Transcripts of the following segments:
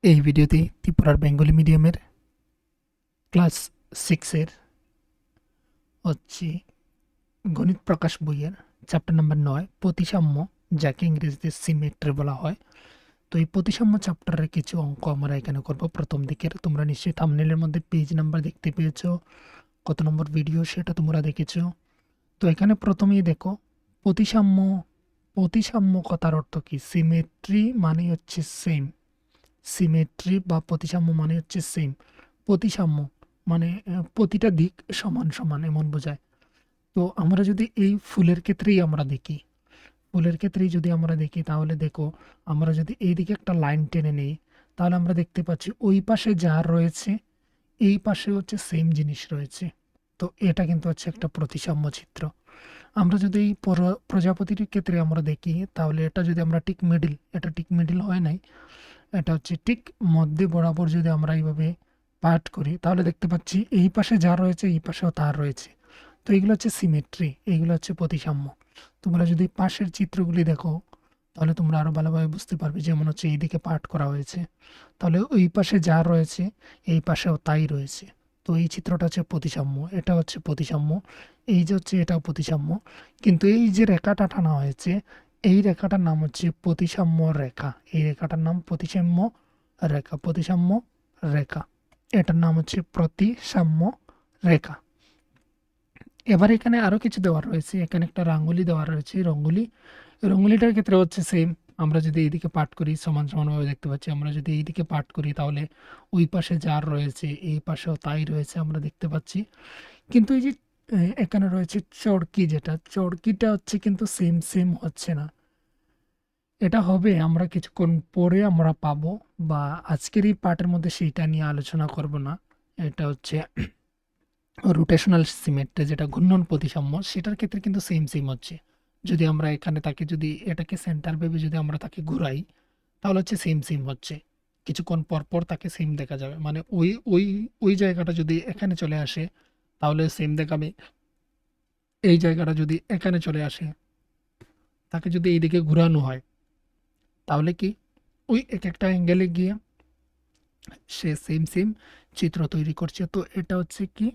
এই ভিডিওতে ত্রিপুরার বেঙ্গলি মিডিয়ামের ক্লাস 6-এর হচ্ছে গণিত প্রকাশ বইয়ের চ্যাপ্টার নাম্বার 9 প্রতিসাম্য, যাকে ইংরেজিতে সিমেট্রি বলা হয়। তো এই প্রতিসাম্য চ্যাপ্টারের কিছু অঙ্ক আমরা এখানে করব। প্রথম দিকের তোমরা নিশ্চয়ই থাম্বনেইলের মধ্যে পেজ নাম্বার দেখতে পেয়েছো, কত নম্বর ভিডিও সেটা তোমরা দেখেছো। তো এখানে প্রথমেই দেখো প্রতিসাম্য। প্রতিসাম্য কথার অর্থ কি? সিমেট্রি মানে হচ্ছে সেম। সিমেট্রি বা প্রতিসাম্য মানে হচ্ছে সেম। প্রতিসাম্য মানে প্রতিটা দিক সমান সমান এমন বোঝায়। তো আমরা যদি এই ফুলের ক্ষেত্রেই আমরা দেখি, ফুলের ক্ষেত্রেই যদি আমরা দেখি তাহলে দেখো, আমরা যদি এইদিকে একটা লাইন টেনে নিই তাহলে আমরা দেখতে পাচ্ছি ওই পাশে যা রয়েছে এই পাশে হচ্ছে সেম জিনিস রয়েছে। তো এটা কিন্তু হচ্ছে একটা প্রতিসাম্য চিত্র। আমরা যদি এই প্রজাপতির ক্ষেত্রে আমরা দেখি তাহলে এটা যদি আমরা ঠিক মিডিল, এটা ঠিক মিডিল হয় নাই, এটা হচ্ছে ঠিক মধ্যে বরাবর যদি আমরা এইভাবে পাঠ করি তাহলে দেখতে পাচ্ছি এই পাশে যা রয়েছে এই পাশেও তার রয়েছে। তো এইগুলো হচ্ছে সিমেট্রি, এইগুলো হচ্ছে প্রতিসাম্য। তোমরা যদি পাশের চিত্রগুলি দেখো তাহলে তোমরা আরও ভালোভাবে বুঝতে পারবে। যেমন হচ্ছে এইদিকে পাঠ করা হয়েছে, তাহলে ওই পাশে যা রয়েছে এই পাশেও তাই রয়েছে। তো এই চিত্রটা হচ্ছে প্রতিসাম্য, এটা হচ্ছে প্রতিসাম্য। এই যে হচ্ছে এটাও প্রতিসাম্য, কিন্তু এই যে রেখাটা টানা হয়েছে এই রেখাটার নাম হচ্ছে প্রতিসাম্য রেখা। এই রেখাটার নাম প্রতিসাম্য রেখা, প্রতিসাম্য রেখা। এটার নাম হচ্ছে প্রতিসাম্য রেখা। এবার এখানে আরো কিছু দেওয়া রয়েছে, এখানে একটা রাঙ্গুলি দেওয়া রয়েছে। রঙ্গুলিটার ক্ষেত্রে হচ্ছে সেম। আমরা যদি এইদিকে পাঠ করি সমান সমানভাবে দেখতে পাচ্ছি, আমরা যদি এইদিকে পাঠ করি তাহলে ওই পাশে যার রয়েছে এই পাশেও তাই রয়েছে আমরা দেখতে পাচ্ছি। কিন্তু এই যে এখানে রয়েছে চড়কি, যেটা চড়কিটা হচ্ছে কিন্তু সেম সেম হচ্ছে না। এটা হবে আমরা কিছুক্ষণ পরে আমরা পাবো, বা আজকের এই পার্টের মধ্যে সেইটা নিয়ে আলোচনা করব না। এটা হচ্ছে রোটেশনাল সিমেট্রি, যেটা ঘূর্ণন প্রতিসাম্য, সেটার ক্ষেত্রে কিন্তু সেম সেম হচ্ছে। যদি আমরা এখানে তাকে যদি এটাকে সেন্টার ভেবে যদি আমরা তাকে ঘুরাই তাহলে হচ্ছে সেম সেম হচ্ছে। কিছুক্ষণ পর পর তাকে সেম দেখা যাবে, মানে ওই ওই ওই জায়গাটা যদি এখানে চলে আসে তাহলে সেম দেখাবে। এই জায়গাটা যদি এখানে চলে আসে, তাকে যদি এইদিকে ঘুরানো হয় তাহলে কি ওই এক একটা অ্যাঙ্গেলে গিয়ে সে সেম সেম চিত্র তৈরি করছে। তো এটা হচ্ছে কি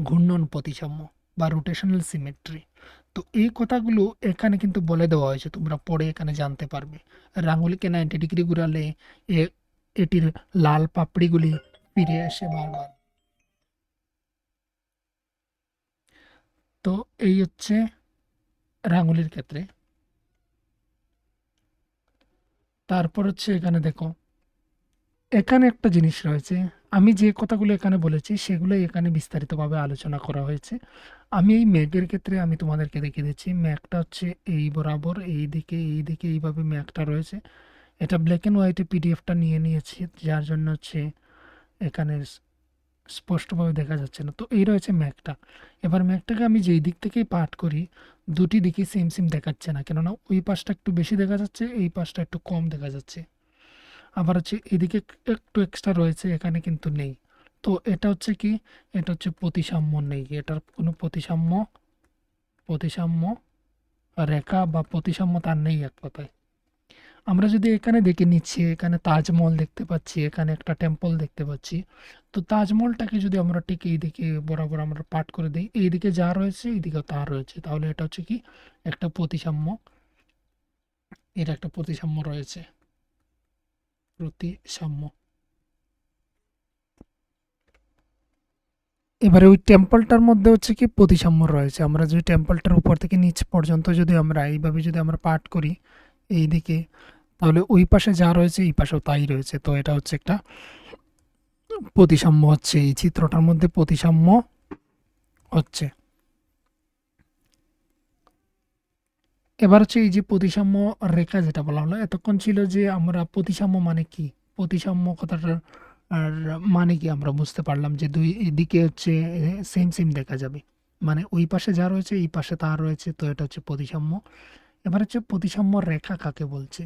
ঘূর্ণন প্রতিসাম্য বা রোটেশনাল সিমেট্রি। তো এই কথাগুলো এখানে কিন্তু বলে দেওয়া হয়েছে, তোমরা পরে এখানে জানতে পারবে। আঙুলিকে 90 ডিগ্রি ঘুরালে এটির লাল পাপড়িগুলি ফিরে আসে বারবার। তো এই হচ্ছে আঙুলির ক্ষেত্রে। তারপর হচ্ছে এখানে দেখো, এখানে একটা জিনিস রয়েছে। আমি যে কথাগুলো এখানে বলেছি সেগুলোই এখানে বিস্তারিতভাবে আলোচনা করা হয়েছে। আমি এই মেঘের ক্ষেত্রে আমি তোমাদেরকে দেখিয়ে দিচ্ছি। মেঘটা হচ্ছে এই বরাবর এই দিকে এইভাবে মেঘটা রয়েছে। এটা ব্ল্যাক অ্যান্ড হোয়াইটে পিডিএফটা নিয়ে নিয়েছি, যার জন্য হচ্ছে এখানে স্পষ্টভাবে দেখা যাচ্ছে না। তো এই রয়েছে মেঘটা। এবার মেঘটাকে আমি যেই দিক থেকেই পাঠ করি দুটি দিকেই সেম সেম দেখাচ্ছে না, কেননা ওই পাশটা একটু বেশি দেখা যাচ্ছে, এই পাশটা একটু কম দেখা যাচ্ছে। আবার হচ্ছে এদিকে একটু এক্সট্রা রয়েছে, এখানে কিন্তু নেই। তো এটা হচ্ছে কি, এটা হচ্ছে প্রতিসাম্য নেই, এটার কোনো প্রতিসাম্য প্রতিসাম্য রেখা বা প্রতিসাম্য তার নেই এক কথায়। আমরা যদি এখানে দেখে নিচ্ছি, এখানে তাজমহল দেখতে পাচ্ছি, এখানে একটা টেম্পল দেখতে পাচ্ছি। তো তাজমহলটাকে যদি আমরা ঠিক এইদিকে বরাবর আমরা পাঠ করে দিই, এইদিকে যা রয়েছে এইদিকে তা রয়েছে, তাহলে এটা হচ্ছে কি একটা প্রতিসাম্য। এটা একটা প্রতিসাম্য রয়েছে, প্রতিসাম্য। এবারে ওই টেম্পলটার মধ্যে হচ্ছে কি প্রতিসাম্য রয়েছে। আমরা যদি টেম্পলটার উপর থেকে নিচ পর্যন্ত যদি আমরা এইভাবে যদি আমরা পাঠ করি এইদিকে, তাহলে ওই পাশে যা রয়েছে এই পাশেও তাই রয়েছে। তো এটা হচ্ছে একটা প্রতিসাম্য হচ্ছে, এই চিত্রটার মধ্যে প্রতিসাম্য হচ্ছে। এবার হচ্ছে এই যে প্রতিসাম্য রেখা যেটা বলা হলো, এতক্ষণ ছিল যে আমরা প্রতিসাম্য মানে কি, প্রতিসাম্য কথাটার আর মানে কি আমরা বুঝতে পারলাম যে দুই দিকে হচ্ছে সেম সেম দেখা যাবে, মানে ওই পাশে যা রয়েছে এই পাশে তা রয়েছে। তো এটা হচ্ছে প্রতিসাম্য। এবার হচ্ছে প্রতিসাম্য রেখা কাকে বলছে।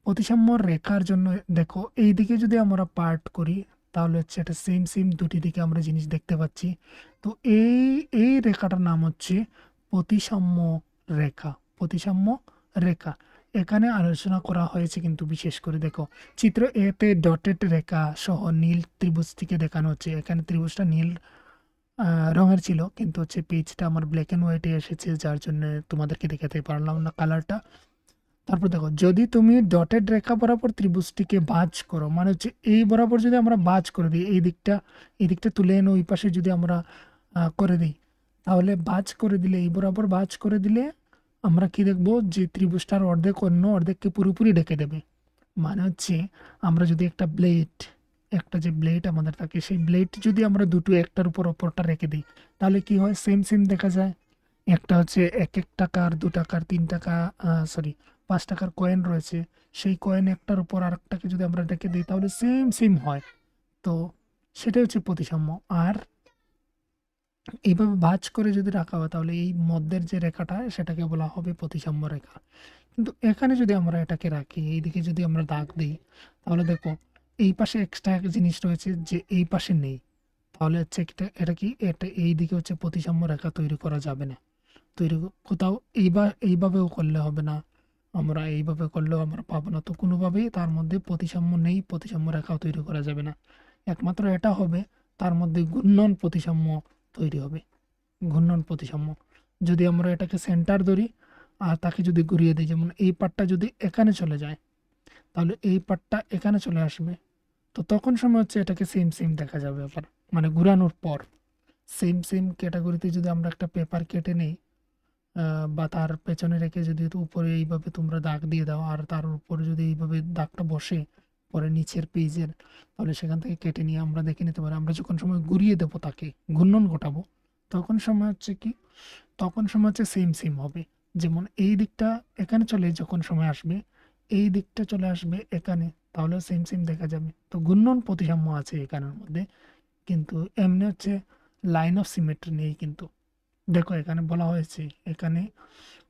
প্রতিসাম্য রেখার জন্য দেখো এই দিকে যদি আমরা পার্ট করি তাহলে হচ্ছে এটা সেম সেম দুটি দিকে আমরা জিনিস দেখতে পাচ্ছি। তো এই রেখাটার নাম হচ্ছে প্রতিসাম্য রেখা, প্রতিসাম্য রেখা। এখানে আলোচনা করা হয়েছে কিন্তু বিশেষ করে দেখো, চিত্র এতে ডটেড রেখা সহ নীল ত্রিভুজটিকে দেখানো হচ্ছে। এখানে ত্রিভুজটা নীল রঙের ছিল, কিন্তু হচ্ছে পেজটা আমার ব্ল্যাক অ্যান্ড হোয়াইটে এসেছে, যার জন্য তোমাদেরকে দেখাতে পারলাম না কালারটা। তারপর দেখো, যদি তুমি ডটেড রেখা বরাবর ত্রিভুজটিকে ভাঁজ করো, মানে হচ্ছে এই বরাবর যদি আমরা ভাঁজ করে দিই, এই দিকটা তুলে এনে ওই পাশে যদি আমরা করে দিই, তাহলে ভাঁজ করে দিলে, এই বরাবর ভাঁজ করে দিলে আমরা কি দেখবো, যে ত্রিভুজটার অর্ধেক অন্য অর্ধেককে পুরোপুরি ঢেকে দেবে। মানে হচ্ছে আমরা যদি একটা যে ব্লেড আমাদের থাকে, সেই ব্লেড যদি আমরা দুটো একটার উপর অপরটা রেখে দিই, তাহলে কি হয়, সেম সেম দেখা যায়। একটা হচ্ছে 1 টাকার, 2 টাকার, 3 টাকা, সরি 5 টাকার কয়েন রয়েছে, সেই কয়েন একটার উপর আরেকটাকে যদি আমরা রেখে দিই, তাহলে সেম সেম হয়। তো সেটাই হচ্ছে প্রতিসাম্য। আর এইভাবে ভাঁজ করে যদি রাখা হয়, তাহলে এই মধ্যের যে রেখাটা, সেটাকে বলা হবে প্রতিসাম্য রেখা। কিন্তু এখানে যদি আমরা এটাকে রাখি, এইদিকে যদি আমরা দাগ দিই, তাহলে দেখো এই পাশে এক্সট্রা এক জিনিস রয়েছে যে এই পাশে নেই। তাহলে হচ্ছে এটা কি, এটা এই দিকে হচ্ছে প্রতিসাম্য রেখা তৈরি করা যাবে না। তৈরি কোথাও এইভাবেও করলে হবে না, আমরা এইভাবে করলেও আমরা পাবো না। তো কোনোভাবেই তার মধ্যে প্রতিসাম্য নেই, প্রতিসাম্য রেখাও তৈরি করা যাবে না। একমাত্র এটা হবে, তার মধ্যে ঘূর্ণন প্রতিসাম্য তৈরি হবে। ঘূর্ণন প্রতিসাম্য, যদি আমরা এটাকে সেন্টার ধরি আর তাকে যদি ঘুরিয়ে দিই, যেমন এই পার্টটা যদি এখানে চলে যায়, তাহলে এই পার্টটা এখানে চলে আসবে। তো তখন সময় হচ্ছে এটাকে সেম সেম দেখা যাবে আবার, মানে ঘুরানোর পর সেম সেম ক্যাটাগরিতে যদি আমরা একটা পেপার কেটে নিই, বা তার পেছনে রেখে যদি উপরে এইভাবে তোমরা দাগ দিয়ে দাও, আর তার উপরে যদি এইভাবে দাগটা বসে পরে নিচের পেজের, তাহলে সেখান থেকে কেটে নিয়ে আমরা দেখে নিতে পারি। আমরা যখন সময় ঘুরিয়ে দেবো, তাকে ঘূর্ণন ঘটাবো, তখন সময় হচ্ছে কি, তখন সময় হচ্ছে সেম সেম হবে। যেমন এই দিকটা এখানে চলে যখন সময় আসবে, এই দিকটা চলে আসবে এখানে, তাহলে সেম সেম দেখা যাবে। তো ঘূর্ণন প্রতিসাম্য আছে এখানের মধ্যে, কিন্তু এমনি হচ্ছে লাইন অফ সিমেট্রি নেই। কিন্তু দেখো এখানে বলা হয়েছে, এখানে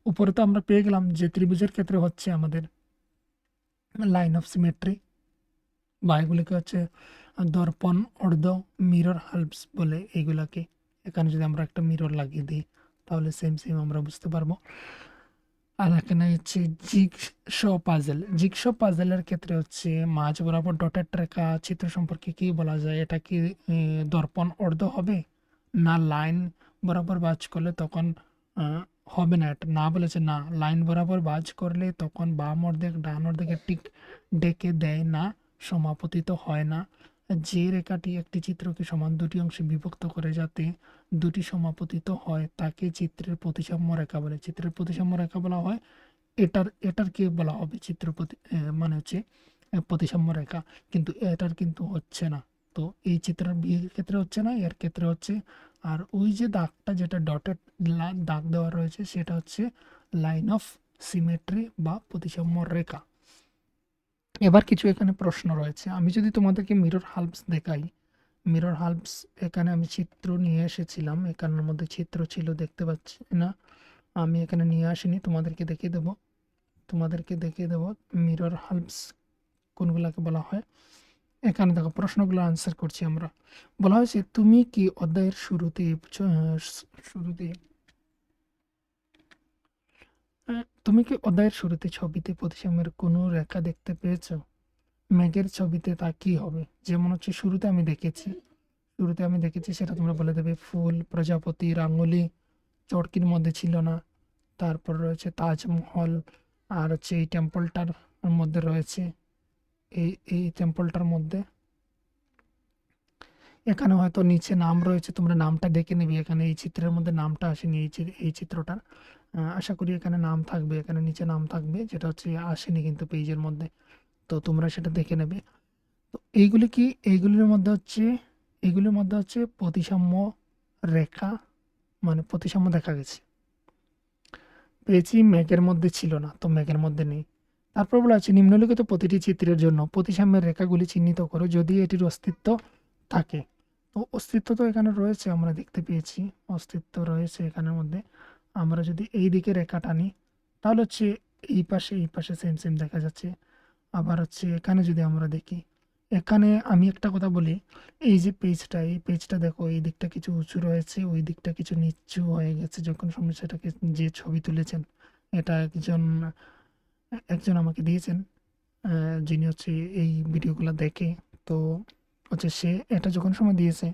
উপরে তো আমরা পেয়ে গেলাম যে ত্রিভুজের ক্ষেত্রে হচ্ছে আমাদের লাইন অফ সিমেট্রি, বা এগুলিকে হচ্ছে দর্পণ, অর্ধ, মিরর হাল্পস বলে এইগুলাকে। এখানে যদি আমরা একটা মিরর লাগিয়ে দিই, তাহলে সেম সেম আমরা বুঝতে পারবো। আর এখানে হচ্ছে জিগস পাজেলের ক্ষেত্রে হচ্ছে মাঝ বরাবর ডটেড রেখা চিত্র সম্পর্কে কি বলা যায়, এটা কি দর্পণ অর্ধ হবে, না লাইন বরাবর ভাঁজ করলে তখন আহ, হবে না? এটা না বলেছে, না লাইন বরাবর ভাঁজ করলে তখন বাম অর্ধেক ডান অর্ধেকের ঠিক ডেকে দেয় না, সমাপতিত হয় না। যে রেখাটি একটি চিত্রকে সমান দুটি অংশে বিভক্ত করে যাতে দুটি সমাপতিত হয়, তাকে চিত্রের প্রতিসাম্য রেখা বলে। চিত্রের প্রতিসাম্য রেখা বলা হয় এটার কি বলা হবে, মানে হচ্ছে প্রতিসাম্য রেখা। কিন্তু এটার কিন্তু হচ্ছে না। তো এই চিত্রের ক্ষেত্রে হচ্ছে না, এর ক্ষেত্রে হচ্ছে। আর ওই যে দাগটা, যেটা ডটেড দাগ দেওয়া রয়েছে, সেটা হচ্ছে লাইন অফ সিমেট্রি বা প্রতিসাম্য রেখা। এবার কিছু এখানে প্রশ্ন রয়েছে, আমি যদি তোমাদেরকে মিরর হাল্পস দেখাই, মিরর হাল্পস এখানে আমি চিত্র নিয়ে এসেছিলাম, এখানের মধ্যে চিত্র ছিল, দেখতে পাচ্ছি না, আমি এখানে নিয়ে আসিনি, তোমাদেরকে দেখিয়ে দেবো মিরর হাল্পস কোনগুলাকে বলা হয়। এখানে দেখো, প্রশ্নগুলো আনসার করছি আমরা। বলা হয়েছে, তুমি কি অধ্যায়ের শুরুতে তুমি কি অধ্যায়ের শুরুতে ছবিতে প্রতিসাম্যের কোনো রেখা দেখতে পেয়েছো? মেঘের ছবিতে তা কি হবে? যেমন হচ্ছে শুরুতে আমি দেখেছি সেটা তোমরা বলে দেবে, ফুল, প্রজাপতি, রাঙ্গুলি, চরকির মধ্যে ছিল না। তারপর রয়েছে তাজমহল, আর হচ্ছে এই টেম্পলটার মধ্যে রয়েছে, এই টেম্পলটার মধ্যে এখানে হয়তো নিচে নাম রয়েছে, তোমরা নামটা দেখে নেবে। এখানে এই চিত্রের মধ্যে নামটা আসেনি, এই চিত্রটার। আশা করি এখানে নাম থাকবে, এখানে নিচে নাম থাকবে, যেটা হচ্ছে আসেনি কিন্তু পেজের মধ্যে। তো তোমরা সেটা দেখে নেবে। তো এইগুলির মধ্যে হচ্ছে প্রতিসাম্য রেখা, মানে প্রতিসাম্য দেখা গেছে। পেয়েছি, মেঘের মধ্যে ছিল না, তো মেঘের মধ্যে নেই। তারপর বলা আছে, নিম্নলিখিত প্রতিটি চিত্রের জন্য প্রতিসাম্যের রেখাগুলি চিহ্নিত করো যদি এটির অস্তিত্ব থাকে। তো অস্তিত্ব তো এখানে রয়েছে, আমরা দেখতে পেয়েছি অস্তিত্ব রয়েছে এখানের মধ্যে। আমরা যদি এই দিকে রেখা টানি, তাহলে হচ্ছে এই পাশে সেম সেম দেখা যাচ্ছে। আবার হচ্ছে এখানে যদি আমরা দেখি, এখানে আমি একটা কথা বলি, এই পেজটা দেখো, এই দিকটা কিছু উঁচু রয়েছে, ওই দিকটা কিছু নিচু হয়ে গেছে। যখন সময় সেটাকে যে ছবি তুলেছেন, এটা একজন একজন আমাকে দিয়েছেন, যিনি হচ্ছে এই ভিডিওগুলো দেখে। তো হচ্ছে সে এটা যখন সময় দিয়েছে,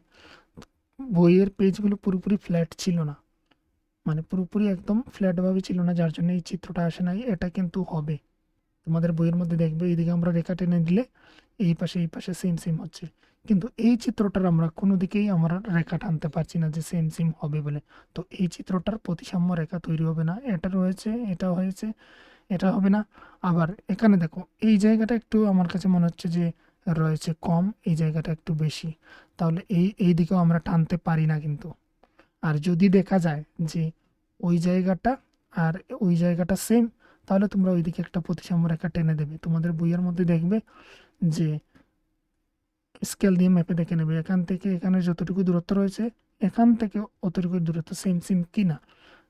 বইয়ের পেজগুলো পুরোপুরি ফ্ল্যাট ছিল না, মানে পুরোপুরি একদম ফ্ল্যাটভাবে ছিল না, যার জন্য এই চিত্রটা আসে নাই। এটা কিন্তু হবে, তোমাদের বইয়ের মধ্যে দেখবে এইদিকে আমরা রেখা টেনে দিলে এই পাশে সেম সেম হচ্ছে, কিন্তু এই চিত্রটার আমরা কোনো দিকেই আমরা রেখা টানতে পারছি না যে সেম সেম হবে বলে। তো এই চিত্রটার প্রতিসাম্য রেখা তৈরি হবে না, এটা রয়েছে, এটা হয়েছে, এটা হবে না। আবার এখানে দেখো এই জায়গাটা একটু আমার কাছে মনে হচ্ছে যে রয়েছে কম, এই জায়গাটা একটু বেশি, তাহলে এই দিকেও আমরা টানতে পারি না কিন্তু। আর যদি দেখা যায় যে ওই জায়গাটা আর ওই জায়গাটা সেম, তাহলে তোমরা ওইদিকে একটা প্রতিসাম্য রেখা টেনে দেবে। তোমাদের বইয়ের মধ্যে দেখবে যে স্কেল দিয়ে মেপে দেখে নেবে এখান থেকে এখানে যতটুকু দূরত্ব রয়েছে, এখান থেকে অতটুকু দূরত্ব সেম সেম কিনা।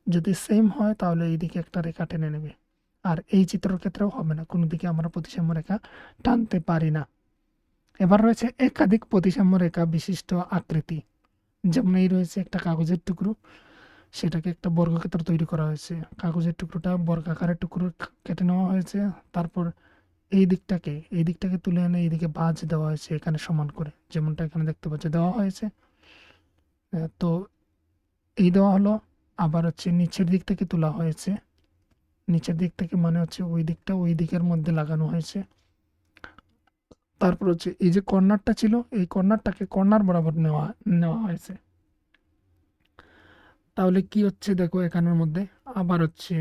যদি সেম হয় তাহলে এইদিকে একটা রেখা টেনে নেবে। আর এই চিত্রের ক্ষেত্রেও হবে না, কোনো দিকে আমরা প্রতিসাম্য রেখা টানতে পারি না। এবার রয়েছে একাধিক প্রতিসাম্য রেখা বিশিষ্ট আকৃতি। যেমন এই রয়েছে একটা কাগজের টুকরো, সেটাকে একটা বর্গক্ষেত্র তৈরি করা হয়েছে। কাগজের টুকরোটা বর্গাকারের টুকরো কেটে নেওয়া হয়েছে, তারপর এই দিকটাকে তুলে এনে এইদিকে ভাঁজ দেওয়া হয়েছে এখানে সমান করে, যেমনটা এখানে দেখতে পাচ্ছ দেওয়া হয়েছে। তো এই দেওয়া হলো। আবার হচ্ছে নিচের দিক থেকে তোলা হয়েছে, নিচের দিক থেকে মানে হচ্ছে ওই দিকটা ওই দিকের মধ্যে লাগানো হয়েছে। তারপর হচ্ছে এই যে কর্নারটা ছিল, এই কর্নারটাকে কর্নার বরাবর নেওয়া নেওয়া হয়েছে। তাহলে কি হচ্ছে দেখো এখানের মধ্যে, আবার হচ্ছে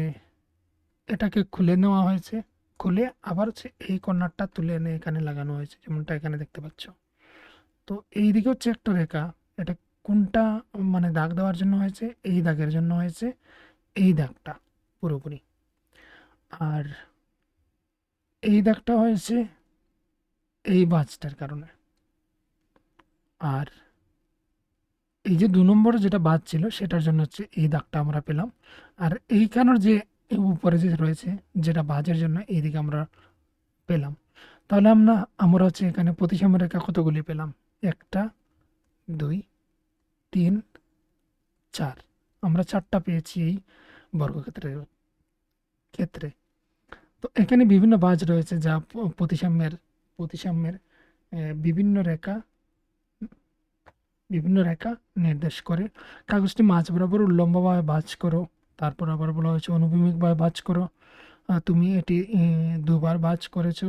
এটাকে খুলে নেওয়া হয়েছে, খুলে আবার হচ্ছে এই কর্নারটা তুলে এনে এখানে লাগানো হয়েছে, যেমনটা এখানে দেখতে পাচ্ছ। তো এই দিকে হচ্ছে একটা রেখা, এটা কোনটা মানে দাগ দেওয়ার জন্য হয়েছে, এই দাগের জন্য হয়েছে, এই দাগটা পুরোপুরি। আর এই দাগটা হয়েছে এই বাজটার কারণে। আর এই যে 2 নম্বর যেটা বাদ ছিল সেটার জন্য হচ্ছে এই দাগটা আমরা পেলাম। আর এইখানের যে উপরে যে রয়েছে যেটা বাজের জন্য এইদিকে আমরা পেলাম। তাহলে আমরা হচ্ছে এখানে প্রতিসাম্য রেখা কতগুলি পেলাম? 1 2 3 4, আমরা 4টা পেয়েছি এই বর্গক্ষেত্রের ক্ষেত্রে। তো এখানে বিভিন্ন বাজ রয়েছে যা প্রতিসাম্যের প্রতিসাম্যের বিভিন্ন রেখা নির্দেশ করে। কাগজটি মাঝ বরাবর উল্লম্বভাবে ভাঁজ করো। তারপর আবার বলা হয়েছে অনুভূমিকভাবে ভাঁজ করো। তুমি এটি 2বার ভাঁজ করেছো,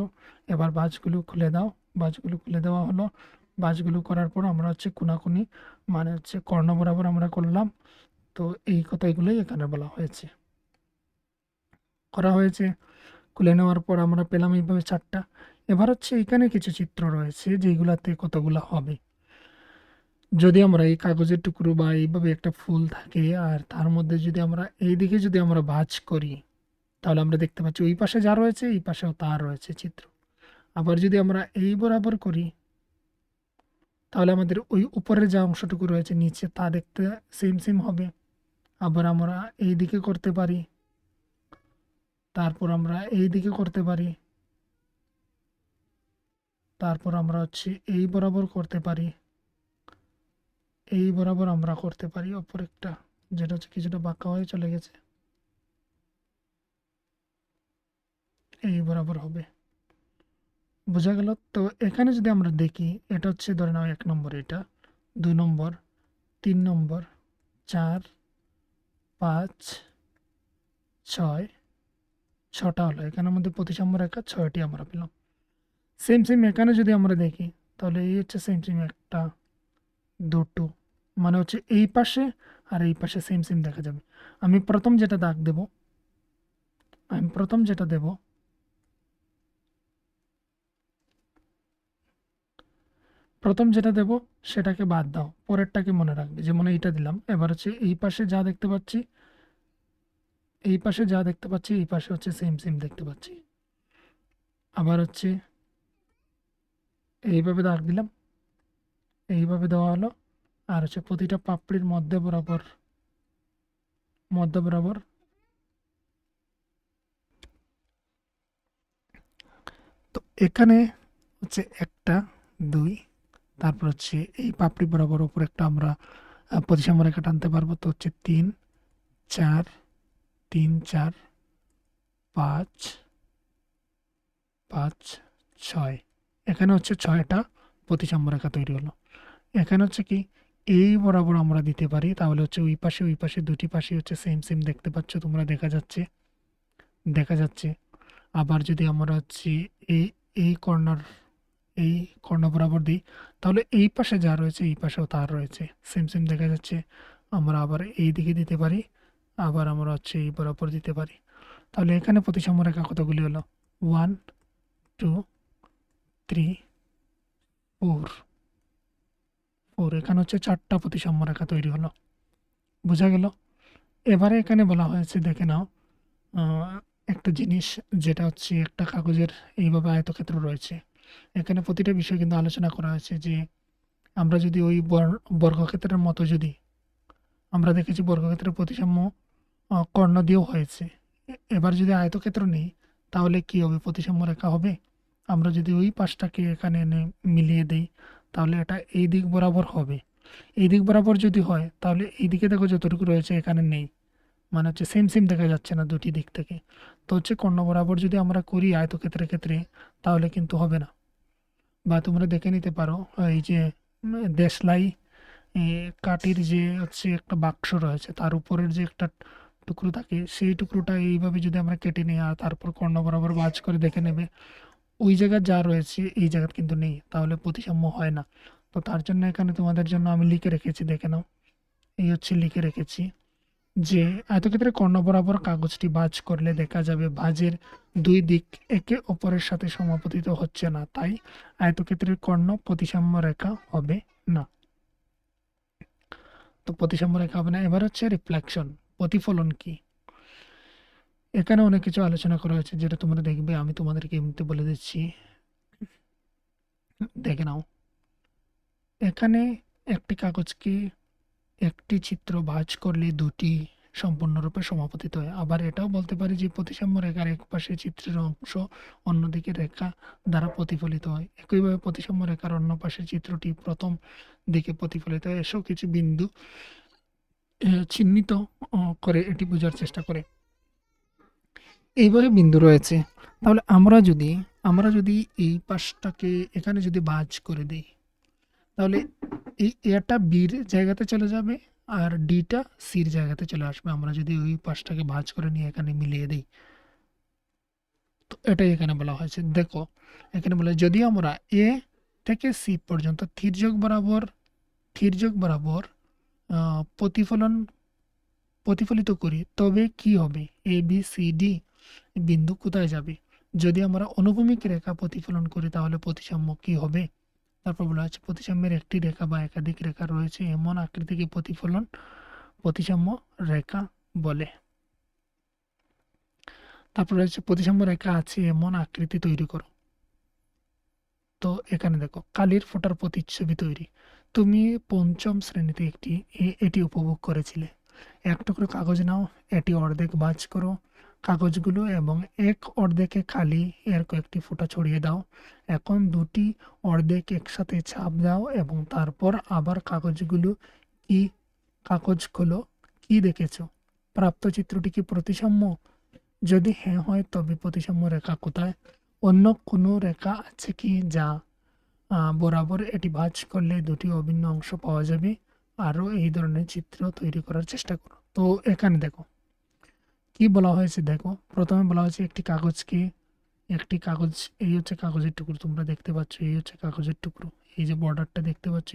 এবার ভাঁজগুলো খুলে দাও। ভাঁজগুলো খুলে দেওয়া হলো। ভাঁজগুলো করার পর আমরা হচ্ছে কোনাকুনি মানে হচ্ছে কর্ণ বরাবর আমরা করলাম। তো এই কথাগুলোই এখানে বলা হয়েছে, করা হয়েছে। খুলে নেওয়ার পর আমরা পেলাম এইভাবে 4টা। এবার হচ্ছে এখানে কিছু চিত্র রয়েছে যেগুলাতে কতগুলো হবে। যদি আমরা এই কাগজের টুকরো বা এইভাবে একটা ফুল থাকে আর তার মধ্যে যদি আমরা এইদিকে যদি আমরা ভাঁজ করি, তাহলে আমরা দেখতে পাচ্ছি ওই পাশে যা রয়েছে এই পাশেও তা রয়েছে চিত্র। আবার যদি আমরা এই বরাবর করি, তাহলে আমাদের ওই উপরের যে অংশটুকু রয়েছে নিচে তা দেখতে সেম সেম হবে। আবার আমরা এই দিকে করতে পারি, তারপর আমরা এই দিকে করতে পারি, তারপর আমরা হচ্ছে এই বরাবর করতে পারি, এই বরাবর আমরা করতে পারি অপর একটা, যেটা হচ্ছে কিছুটা বাঁকা হয়ে চলে গেছে, এই বরাবর হবে। বোঝা গেল? তো এখানে যদি আমরা দেখি, এটা হচ্ছে ধরে নাও 1 নম্বর, এটা 2 নম্বর, 3 নম্বর, 4, 5, 6, 6টা হলো। এখানের মধ্যে প্রতিসাম্য রেখা 6টি আমরা পেলাম। সেম সেম এখানে যদি আমরা দেখি, তাহলে এই হচ্ছে সেম সেম 1টা 2টো, মানে হচ্ছে এই পাশে আর এই পাশে সেম সেম দেখা যাবে। আমি প্রথম যেটা দাগ দেব, আমি প্রথম যেটা দেব, প্রথম যেটা দেব সেটাকে বাদ দাও, পরেরটাকে মনে রাখবে। যেমন এইটা দিলাম, এবার হচ্ছে এই পাশে যা দেখতে পাচ্ছি, এই পাশে যা দেখতে পাচ্ছি এই পাশে হচ্ছে সেম সেম দেখতে পাচ্ছি। আবার হচ্ছে এইভাবে দাগ দিলাম, এইভাবে দেওয়া হলো। আর হচ্ছে প্রতিটা পাপড়ির মধ্য বরাবর তো এখানে হচ্ছে 1 2, তারপর হচ্ছে এই পাপড়ি বরাবর উপর একটা আমরা প্রতিসাম্য রেখা টানতে পারবো। তো হচ্ছে 3 4 3 4 5 5, 6, এখানে হচ্ছে 6টা প্রতিসাম্য রেখা তৈরি হলো। এখানে হচ্ছে কি এই বরাবর আমরা দিতে পারি, তাহলে হচ্ছে ওই পাশে দুটি পাশে হচ্ছে সেম সেম দেখতে পাচ্ছ তোমরা, দেখা যাচ্ছে। আবার যদি আমরা হচ্ছে এই এই কর্নার এই কর্ণ বরাবর দিই, তাহলে এই পাশে যা রয়েছে এই পাশেও তার রয়েছে, সেম সেম দেখা যাচ্ছে। আমরা আবার এই দিকে দিতে পারি, আবার আমরা হচ্ছে এই বরাবর দিতে পারি। তাহলে এখানে প্রতিসাম্য রেখা কতগুলি হলো? 1, 2, 3, 4, এখানে হচ্ছে 4টা প্রতিসাম্য রেখা তৈরি হলো। বোঝা গেল? এবারে এখানে বলা হয়েছে, দেখে নাও একটা জিনিস, যেটা হচ্ছে একটা কাগজের এইভাবে আয়তক্ষেত্র রয়েছে। এখানে প্রতিটা বিষয় কিন্তু আলোচনা করা হয়েছে যে আমরা যদি ওই বর্গক্ষেত্রের মতো যদি আমরা দেখেছি বর্গক্ষেত্রের প্রতিসাম্য কর্ণ দিয়েও হয়েছে। এবার যদি আয়তক্ষেত্র নেই তাহলে কি হবে? প্রতিসাম্য রেখা হবে। আমরা যদি ওই পাশটাকে এখানে এনে মিলিয়ে দিই তাহলে এটা এই দিক বরাবর হবে। এই দিক বরাবর যদি হয় তাহলে এই দিকে দেখো যতটুকু রয়েছে এখানে নেই, মানে হচ্ছে সেম সেম দেখা যাচ্ছে না দুটি দিক থেকে। তো হচ্ছে কর্ণ বরাবর যদি আমরা করি আয়তক্ষেত্রের ক্ষেত্রে তাহলে কিন্তু হবে না। বা তোমরা দেখে নিতে পারো এই যে দেশলাই কাঠের যে হচ্ছে একটা বাক্স রয়েছে, তার উপরের যে একটা টুকরো থাকে, সেই টুকরোটা এইভাবে যদি আমরা কেটে নিই আর তারপর কর্ণ বরাবর ভাঁজ করে দেখে নেবে ওই জায়গায় যা রয়েছে এই জায়গা কিন্তু নেই, তাহলে প্রতিসাম্য হয় না। তো তার জন্য এখানে তোমাদের জন্য আমি লিখে রেখেছি, দেখে নাও। এই হচ্ছে লিখে রেখেছি যে আয়তক্ষেত্রের কর্ণ বরাবর কাগজটি ভাঁজ করলে দেখা যাবে ভাঁজের দুই দিক একে অপরের সাথে সমাপতিত হচ্ছে না, তাই আয়তক্ষেত্রের কর্ণ প্রতিসাম্য রেখা হবে না। তো প্রতিসাম্য রেখা হবে না। এবার হচ্ছে রিফ্লেকশন, প্রতিফলন কি? এখানে অনেক কিছু আলোচনা করা হয়েছে যেটা তোমরা দেখবে, আমি তোমাদেরকে এমনিতে বলে দিচ্ছি, দেখে নাও। এখানে একটি কাগজকে একটি চিত্র ভাঁজ করলে দুটি সম্পূর্ণরূপে সমাপতিত হয়। আবার এটাও বলতে পারি যে প্রতিসাম্য রেখার এক পাশে চিত্রের অংশ অন্যদিকে রেখা দ্বারা প্রতিফলিত হয়। একইভাবে প্রতিসাম্য রেখার অন্য পাশে চিত্রটি প্রথম দিকে প্রতিফলিত হয়। এসব কিছু বিন্দু চিহ্নিত করে এটি বোঝার চেষ্টা করে। এইভাবে বিন্দু রয়েছে। তাহলে আমরা যদি এই পাশটাকে এখানে যদি ভাঁজ করে দিই তাহলে এই এটা বির জায়গাতে চলে যাবে আর ডিটা সির জায়গাতে চলে আসবে। আমরা যদি ওই পাশটাকে ভাঁজ করে নিয়ে এখানে মিলিয়ে দিই, তো এটাই এখানে বলা হয়েছে। দেখো এখানে বলে যদি আমরা এ থেকে সি পর্যন্ত থির্যক বরাবর প্রতিফলিত করি তবে কি হবে? এ বি সি ডি বিন্দু কোথায় যাবে? যদি আমরা অনুভূমিক রেখা প্রতিফলন করি তাহলে প্রতিসাম্য কি হবে? তারপর বলা হচ্ছে প্রতিসাম্যের একটি রেখা বা একাধিক রেখা রয়েছে এমন আকৃতিকে প্রতিসাম্য রেখা বলে। তারপর রয়েছে প্রতিসাম্য রেখা আছে এমন আকৃতি তৈরি করো। তো এখানে দেখো কালির ফোঁটার প্রতিচ্ছবি তৈরি। তুমি পঞ্চম শ্রেণীতে এটি উপভোগ করেছিলে। এক টুকরো কাগজ নাও, এটি অর্ধেক ভাঁজ করো কাগজগুলো এবং এক অর্ধেকে কালি এর কয়েকটি ফোঁটা ছড়িয়ে দাও। এখন দুটি অর্ধেক একসাথে চাপ দাও এবং তারপর আবার কাগজ খোলো। কি দেখেছো? প্রাপ্ত চিত্রটি কি প্রতিসাম্য? যদি হ্যাঁ হয় তবে প্রতিসাম্য রেখা কোথায়? অন্য কোনো রেখা আছে কি যা বরাবর এটি ভাঁজ করলে দুটি অভিন্ন অংশ পাওয়া যাবে? আরও এই ধরনের চিত্র তৈরি করার চেষ্টা করো। তো এখানে দেখো কি বলা হয়েছে। দেখো প্রথমে বলা হয়েছে একটি কাগজ, এই হচ্ছে কাগজের টুকরো, তোমরা দেখতে পাচ্ছ এই হচ্ছে কাগজের টুকরো, এই যে বর্ডারটা দেখতে পাচ্ছ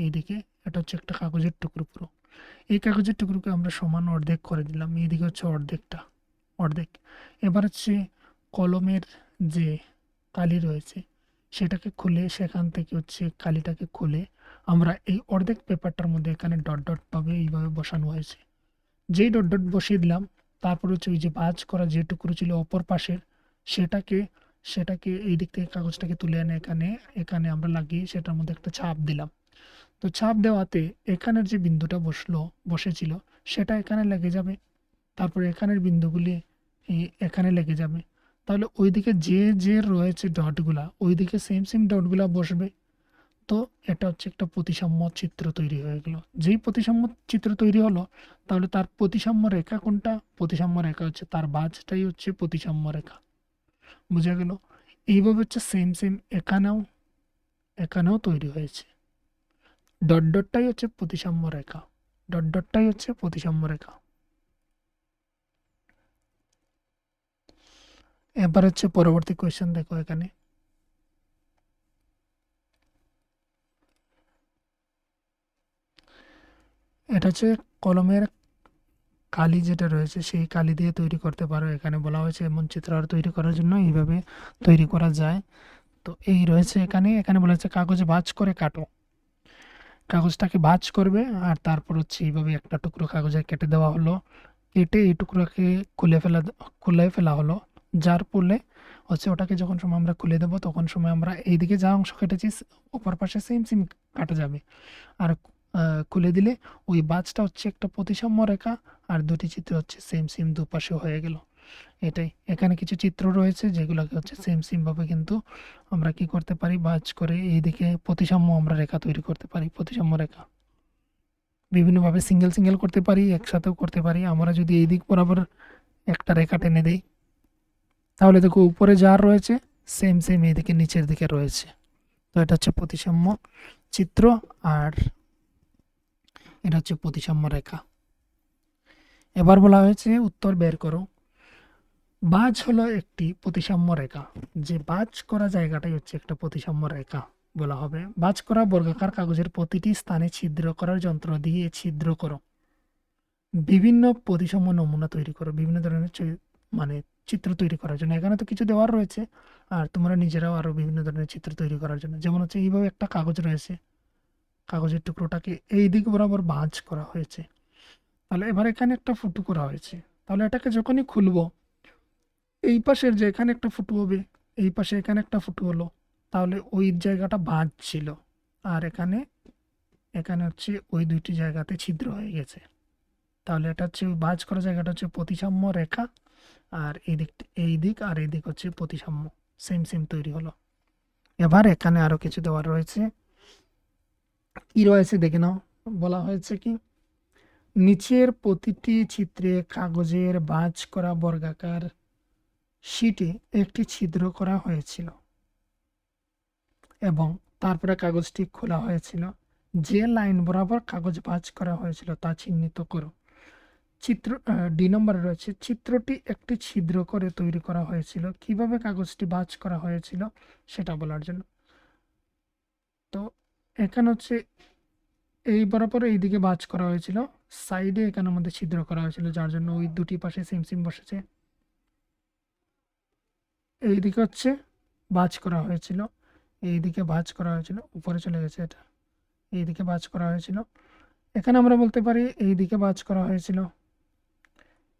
এইদিকে এটা হচ্ছে একটা কাগজের টুকরো পুরো। এই কাগজের টুকরোকে আমরা সমান অর্ধেক করে দিলাম, এইদিকে হচ্ছে অর্ধেক। এবার হচ্ছে কলমের যে কালি রয়েছে সেটাকে খুলে সেখান থেকে হচ্ছে কালিটাকে খুলে আমরা এই অর্ধেক পেপারটার মধ্যে এখানে ডট ডট ভাবে এইভাবে বসানো হয়েছে। যেই ডট ডট বসিয়ে দিলাম তারপর হচ্ছে ওই যে ভাঁজ করা যে টুকরো ছিল অপর পাশের সেটাকে এই দিক থেকে কাগজটাকে তুলে এনে এখানে আমরা লাগিয়ে সেটার মধ্যে একটা চাপ দিলাম। তো চাপ দেওয়াতে এখানের যে বিন্দুটা বসেছিল সেটা এখানে লেগে যাবে, তারপরে এখানের বিন্দুগুলি এখানে লেগে যাবে। তাহলে ওইদিকে যে রয়েছে ডটগুলা ওইদিকে সেম ডটগুলা বসবে। তো এটা হচ্ছে একটা প্রতিসাম্য চিত্র তৈরি হয়ে গেল। যেই প্রতিসাম্য চিত্র তৈরি হলো তাহলে তার প্রতিসাম্য রেখা কোনটা? প্রতিসাম্য রেখা হচ্ছে তার ভাঁজটাই হচ্ছে প্রতিসাম্য রেখা। বুঝা গেল? এইভাবে হচ্ছে সেম সেম এখানেও তৈরি হয়েছে। ডট ডটটাই হচ্ছে প্রতিসাম্য রেখা, ডট ডটটাই হচ্ছে প্রতিসাম্য রেখা। এবার হচ্ছে পরবর্তী কোয়েশ্চেন দেখো, এখানে এটা হচ্ছে কলমের কালি যেটা রয়েছে সেই কালি দিয়ে তৈরি করতে পারো। এখানে বলা হয়েছে এমন চিত্র আর তৈরি করার জন্য এইভাবে তৈরি করা যায়। তো এই রয়েছে এখানে বলা হয়েছে কাগজে ভাঁজ করে কাটো। কাগজটাকে ভাঁজ করবে আর তারপর হচ্ছে এইভাবে একটা টুকরো কাগজে কেটে দেওয়া হলো। কেটে এই টুকরোকে খুলে ফেলা হলো, যার ফলে হচ্ছে ওটাকে যখন সময় আমরা খুলে দেবো তখন সময় আমরা এইদিকে যা অংশ কেটেছি অপর পাশে সেম সেম কাটা যাবে। আর খুলে দিলে ওই বাজটা হচ্ছে একটা প্রতিসাম্য রেখা, আর দুটি চিত্র হচ্ছে সেম সেম দুপাশে হয়ে গেল। এটাই, এখানে কিছু চিত্র রয়েছে যেগুলোকে হচ্ছে সেম সেম ভাবে কিন্তু আমরা কি করতে পারি, ভাঁজ করে এইদিকে প্রতিসাম্য আমরা রেখা তৈরি করতে পারি। প্রতিসাম্য রেখা বিভিন্নভাবে সিঙ্গেল সিঙ্গেল করতে পারি, একসাথেও করতে পারি। আমরা যদি এই দিক বরাবর একটা রেখা টেনে দেই তাহলে দেখো উপরে যা রয়েছে সেম সেম এইদিকে নিচের দিকে রয়েছে। তো এটা হচ্ছে প্রতিসাম্য চিত্র, আর এটা হচ্ছে প্রতিসাম্য রেখা। এবার বলা হয়েছে উত্তর বের করো। বাজ হলো একটি প্রতিসাম্য রেখা। যে বাজ করা জায়গাটাই হচ্ছে একটা প্রতিসাম্য রেখা বলা হবে। বাজ করা বর্গাকার কাগজের প্রতিটি স্থানে ছিদ্র করার যন্ত্র দিয়ে ছিদ্র করো। বিভিন্ন প্রতিসাম্য নমুনা তৈরি করো, বিভিন্ন ধরনের মানে চিত্র তৈরি করার জন্য। এখানে তো কিছু দেওয়ার রয়েছে, আর তোমরা নিজেরাও আরো বিভিন্ন ধরনের চিত্র তৈরি করার জন্য। যেমন হচ্ছে এইভাবে একটা কাগজ রয়েছে, কাগজের টুকরোটাকে এই দিক বরাবর ভাঁজ করা হয়েছে। তাহলে এবার এখানে একটা ফুটো করা হয়েছে। তাহলে এটাকে যখনই খুলবো এই পাশের যে এখানে একটা ফুটো হবে, এই পাশে এখানে একটা ফুটো হলো, তাহলে ওই জায়গাটা ভাঁজ ছিল, আর এখানে এখানে হচ্ছে ওই দুইটি জায়গাতে ছিদ্র হয়ে গেছে। তাহলে এটা হচ্ছে ওই ভাঁজ করা জায়গাটা হচ্ছে প্রতিসাম্য রেখা, আর এই দিক আর এই দিক হচ্ছে প্রতিসাম্য, সেম সেম তৈরি হলো। এবার এখানে আরো কিছু দেওয়া রয়েছে, কি রয়েছে দেখে নাও। বলা হয়েছে কি, নিচের প্রতিটি চিত্রে কাগজের ভাঁজ করা বর্গাকার শীটে একটি ছিদ্র করা হয়েছিল এবং তারপরে কাগজটি খোলা হয়েছিল। যে লাইন বরাবর কাগজ ভাঁজ করা হয়েছিল তা চিহ্নিত করো। চিত্র ডি নম্বরে রয়েছে, চিত্রটি একটি ছিদ্র করে তৈরি করা হয়েছিল। কিভাবে কাগজটি ভাঁজ করা হয়েছিল সেটা বলার জন্য। তো এখানে হচ্ছে এই বরাবর এইদিকে ভাঁজ করা হয়েছিল, সাইডে এখানের মধ্যে ছিদ্র করা হয়েছিল, যার জন্য ওই দুটি পাশে সেম সেম বসেছে। এইদিকে হচ্ছে ভাঁজ করা হয়েছিল, এইদিকে ভাঁজ করা হয়েছিল, উপরে চলে গেছে এটা, এইদিকে ভাঁজ করা হয়েছিল। এখানে আমরা বলতে পারি এইদিকে ভাঁজ করা হয়েছিল,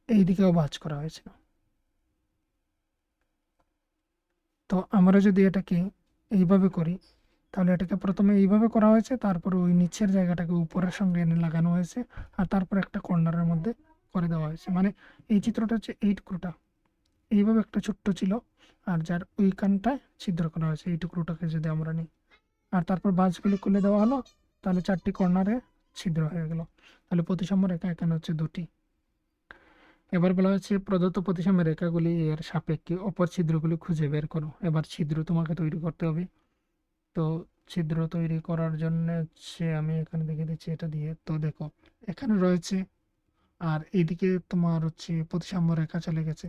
এইদিকেও ভাঁজ করা হয়েছিল। তো আমরা যদি এটাকে এইভাবে করি তাহলে এটাকে প্রথমে এইভাবে করা হয়েছে, তারপরে ওই নিচের জায়গাটাকে উপরের সঙ্গে এনে লাগানো হয়েছে, আর তারপর একটা কর্নারের মধ্যে করে দেওয়া হয়েছে। মানে এই চিত্রটা হচ্ছে এই টুকরোটা এইভাবে একটা ছোট্ট ছিল, আর যার ওইখানটায় ছিদ্র করা হয়েছে এই টুকরোটাকে যদি আমরা নিই, আর তারপর বাঁশগুলো খুলে দেওয়া হলো, তাহলে চারটি কর্নারে ছিদ্র হয়ে গেল। তাহলে প্রতিসাম্য রেখা এখানে হচ্ছে দুটি। এবার বলা হচ্ছে প্রদত্ত প্রতিসাম্য রেখাগুলি এর সাপেক্ষে অপর ছিদ্রগুলি খুঁজে বের করো। এবার ছিদ্র তোমাকে তৈরি করতে হবে। তো ছিদ্র তৈরি করার জন্য হচ্ছে আমি এখানে দেখে দিচ্ছি এটা দিয়ে। তো দেখো এখানে রয়েছে, আর এইদিকে তোমার হচ্ছে প্রতিসাম্য রেখা চলে গেছে,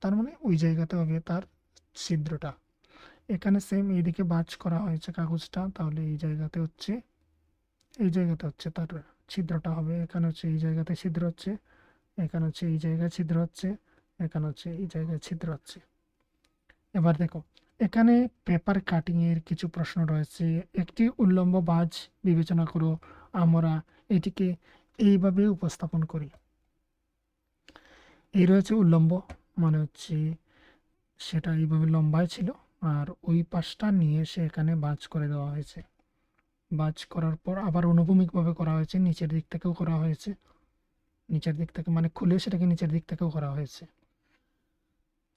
তার মানে ওই জায়গাতে হবে তার ছিদ্রটা। এখানে সেম এইদিকে ভাঁজ করা হয়েছে কাগজটা, তাহলে এই জায়গাতে হচ্ছে তার ছিদ্রটা হবে। এখানে হচ্ছে এই জায়গাতে ছিদ্র হচ্ছে, এখানে হচ্ছে এই জায়গায় ছিদ্র হচ্ছে, এখানে হচ্ছে এই জায়গায় ছিদ্র হচ্ছে। এবার দেখো এখানে পেপার কাটিং এর কিছু প্রশ্ন রয়েছে। একটি উল্লম্ব ভাঁজ বিবেচনা করো, আমরা এটিকে এইভাবে উপস্থাপন করি। এই রয়েছে উল্লম্ব, মানে হচ্ছে সেটা এইভাবে লম্বায় ছিল, আর ওই পাশটা নিয়ে এসে এখানে ভাঁজ করে দেওয়া হয়েছে। ভাঁজ করার পর আবার অনুভূমিকভাবে করা হয়েছে, নিচের দিক থেকেও করা হয়েছে, নিচের দিক থেকে মানে খুলে সেটাকে নিচের দিক থেকেও করা হয়েছে।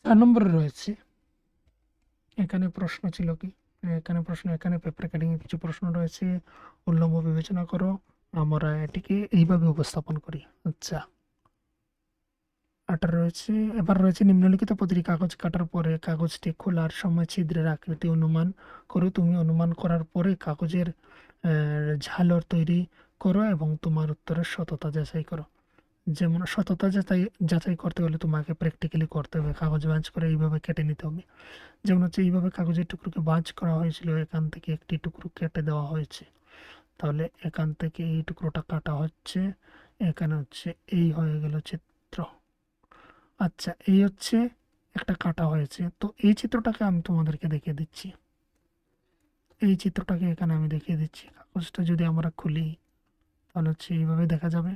4 নম্বরে রয়েছে, এখানে প্রশ্ন ছিল কি, এখানে পেপার কাটিং এর কিছু প্রশ্ন রয়েছে। উল্লম্ব বিবেচনা করো, আমরা এটিকে এইভাবে উপস্থাপন করি। আচ্ছা, 8 রয়েছে। এবার রয়েছে নিম্নলিখিত প্রতিটি কাগজ কাটার পরে কাগজটি খোলার সময় ছিদ্রের আকৃতি অনুমান করো। তুমি অনুমান করার পরে কাগজের ঝালর তৈরি করো এবং তোমার উত্তরের সততা যাচাই করো। যেমন সততা যাচাই করতে হলে তোমাকে প্র্যাকটিক্যালি করতে হবে, কাগজ ভাঁজ করে এইভাবে কেটে নিতে হবে। যেমন হচ্ছে এইভাবে কাগজের টুকরোকে ভাঁজ করা হয়েছিল, এখান থেকে একটি টুকরো কেটে দেওয়া হয়েছে, তাহলে এখান থেকে এই টুকরোটা কাটা হচ্ছে, এখানে হচ্ছে এই হয়ে গেল চিত্র। আচ্ছা, এই হচ্ছে একটা কাটা হয়েছে। তো এই চিত্রটাকে আমি তোমাদেরকে দেখিয়ে দিচ্ছি, এই চিত্রটাকে এখানে আমি দেখিয়ে দিচ্ছি। কাগজটা যদি আমরা খুলি তাহলে হচ্ছে এইভাবে দেখা যাবে,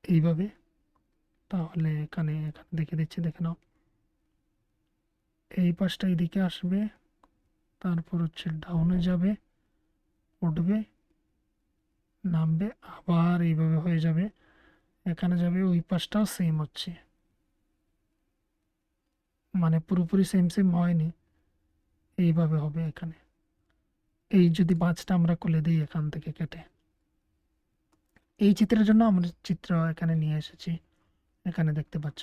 এইভাবে। তাহলে এখানে এখানে দেখিয়ে দিচ্ছি, দেখে নাও। এই পাশটা এদিকে আসবে, তারপর হচ্ছে ডাউনে যাবে, উঠবে, নামবে, আবার এইভাবে হয়ে যাবে, এখানে যাবে, ওই পাশটাও সেম হচ্ছে, মানে পুরোপুরি সেম সেম হয়নি, এইভাবে হবে এখানে। এই যদি বাঁচটা আমরা খুলে দিই এখান থেকে কেটে, এই চিত্রের জন্য আমরা চিত্র এখানে নিয়ে এসেছি, এখানে দেখতে পাচ্ছ।